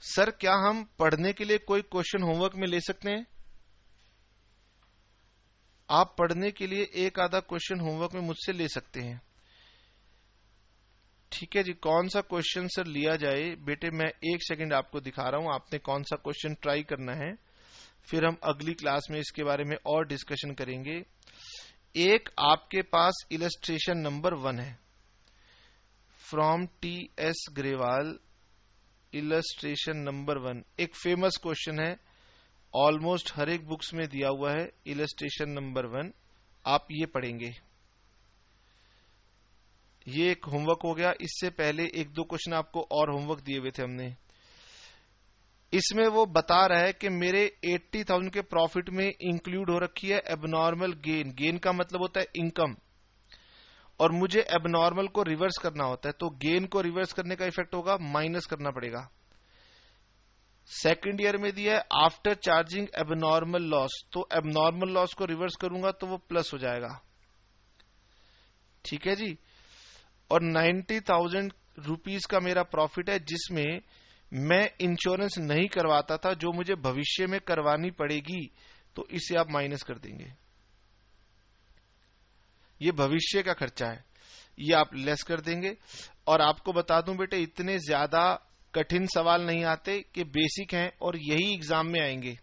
सर क्या हम पढ़ने के लिए कोई क्वेश्चन होमवर्क में ले सकते हैं? आप पढ़ने के लिए एक आधा क्वेश्चन होमवर्क में मुझसे ले सकते हैं। ठीक है जी, कौन सा क्वेश्चन सर लिया जाए? बेटे मैं एक सेकंड आपको दिखा रहा हूं, आपने कौन सा क्वेश्चन ट्राई करना है, फिर हम अगली क्लास में इसके बारे में और डिस्कशन करेंगे। एक आपके पास इलस्ट्रेशन नंबर 1 है, from T.S.. Grewal, illustration number 1। एक फेमस क्वेश्चन है, ऑलमोस्ट हर एक बुक्स में दिया हुआ है, इलस्ट्रेशन नंबर 1। आप ये पढ़ेंगे। ये एक होमवर्क हो गया। इससे पहले एक दो क्वेश्चन आपको और होमवर्क दिए हुए थे हमने। इसमें वो बता रहा है कि मेरे 80,000 के प्रॉफिट में इंक्लूड हो रखी है एबनॉर्मल गेन। गेन का मतलब होता है इनकम, और मुझे एबनॉर्मल को रिवर्स करना होता है, तो गेन को रिवर्स करने का इफेक्ट होगा, माइनस करना पड़ेगा। सेकंड ईयर में दिया है आफ्टर चार्जिंग एबनॉर्मल लॉस, तो एबनॉर्मल लॉस को रिवर्स करूंगा तो वो प्लस हो जाएगा। ठीक है जी। और 90,000 रुपीस का मेरा प्रॉफिट है, जिसमें मैं इंश्योरेंस नहीं करवाता था, जो मुझे भविष्य में करवानी पड़ेगी, तो इसे आप माइनस कर देंगे। ये भविष्य का खर्चा है, ये आप लेस कर देंगे। और आपको बता दूं बेटे, इतने ज्यादा कठिन सवाल नहीं आते, कि बेसिक हैं और यही एग्जाम में आएंगे।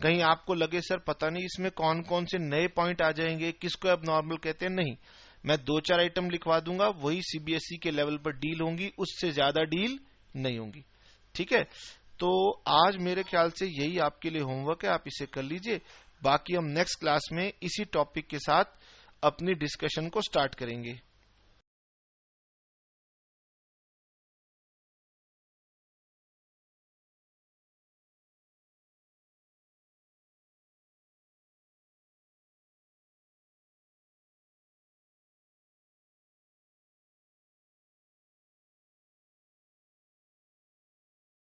कहीं आपको लगे सर पता नहीं इसमें कौन कौन से नए पॉइंट आ जाएंगे, किसको एबनॉर्मल कहते हैं, नहीं, मैं 2-4 आइटम लिखवा दूंगा, वही सीबीएसई के लेवल पर डील होंगी, उससे ज्यादा डील नहीं होंगी। ठीक है, तो आज मेरे ख्याल से यही आपके लिए होमवर्क है, आप इसे कर लीजिए। बाकी हम नेक्स्ट क्लास में इसी टॉपिक के साथ अपनी डिस्कशन को स्टार्ट करेंगे।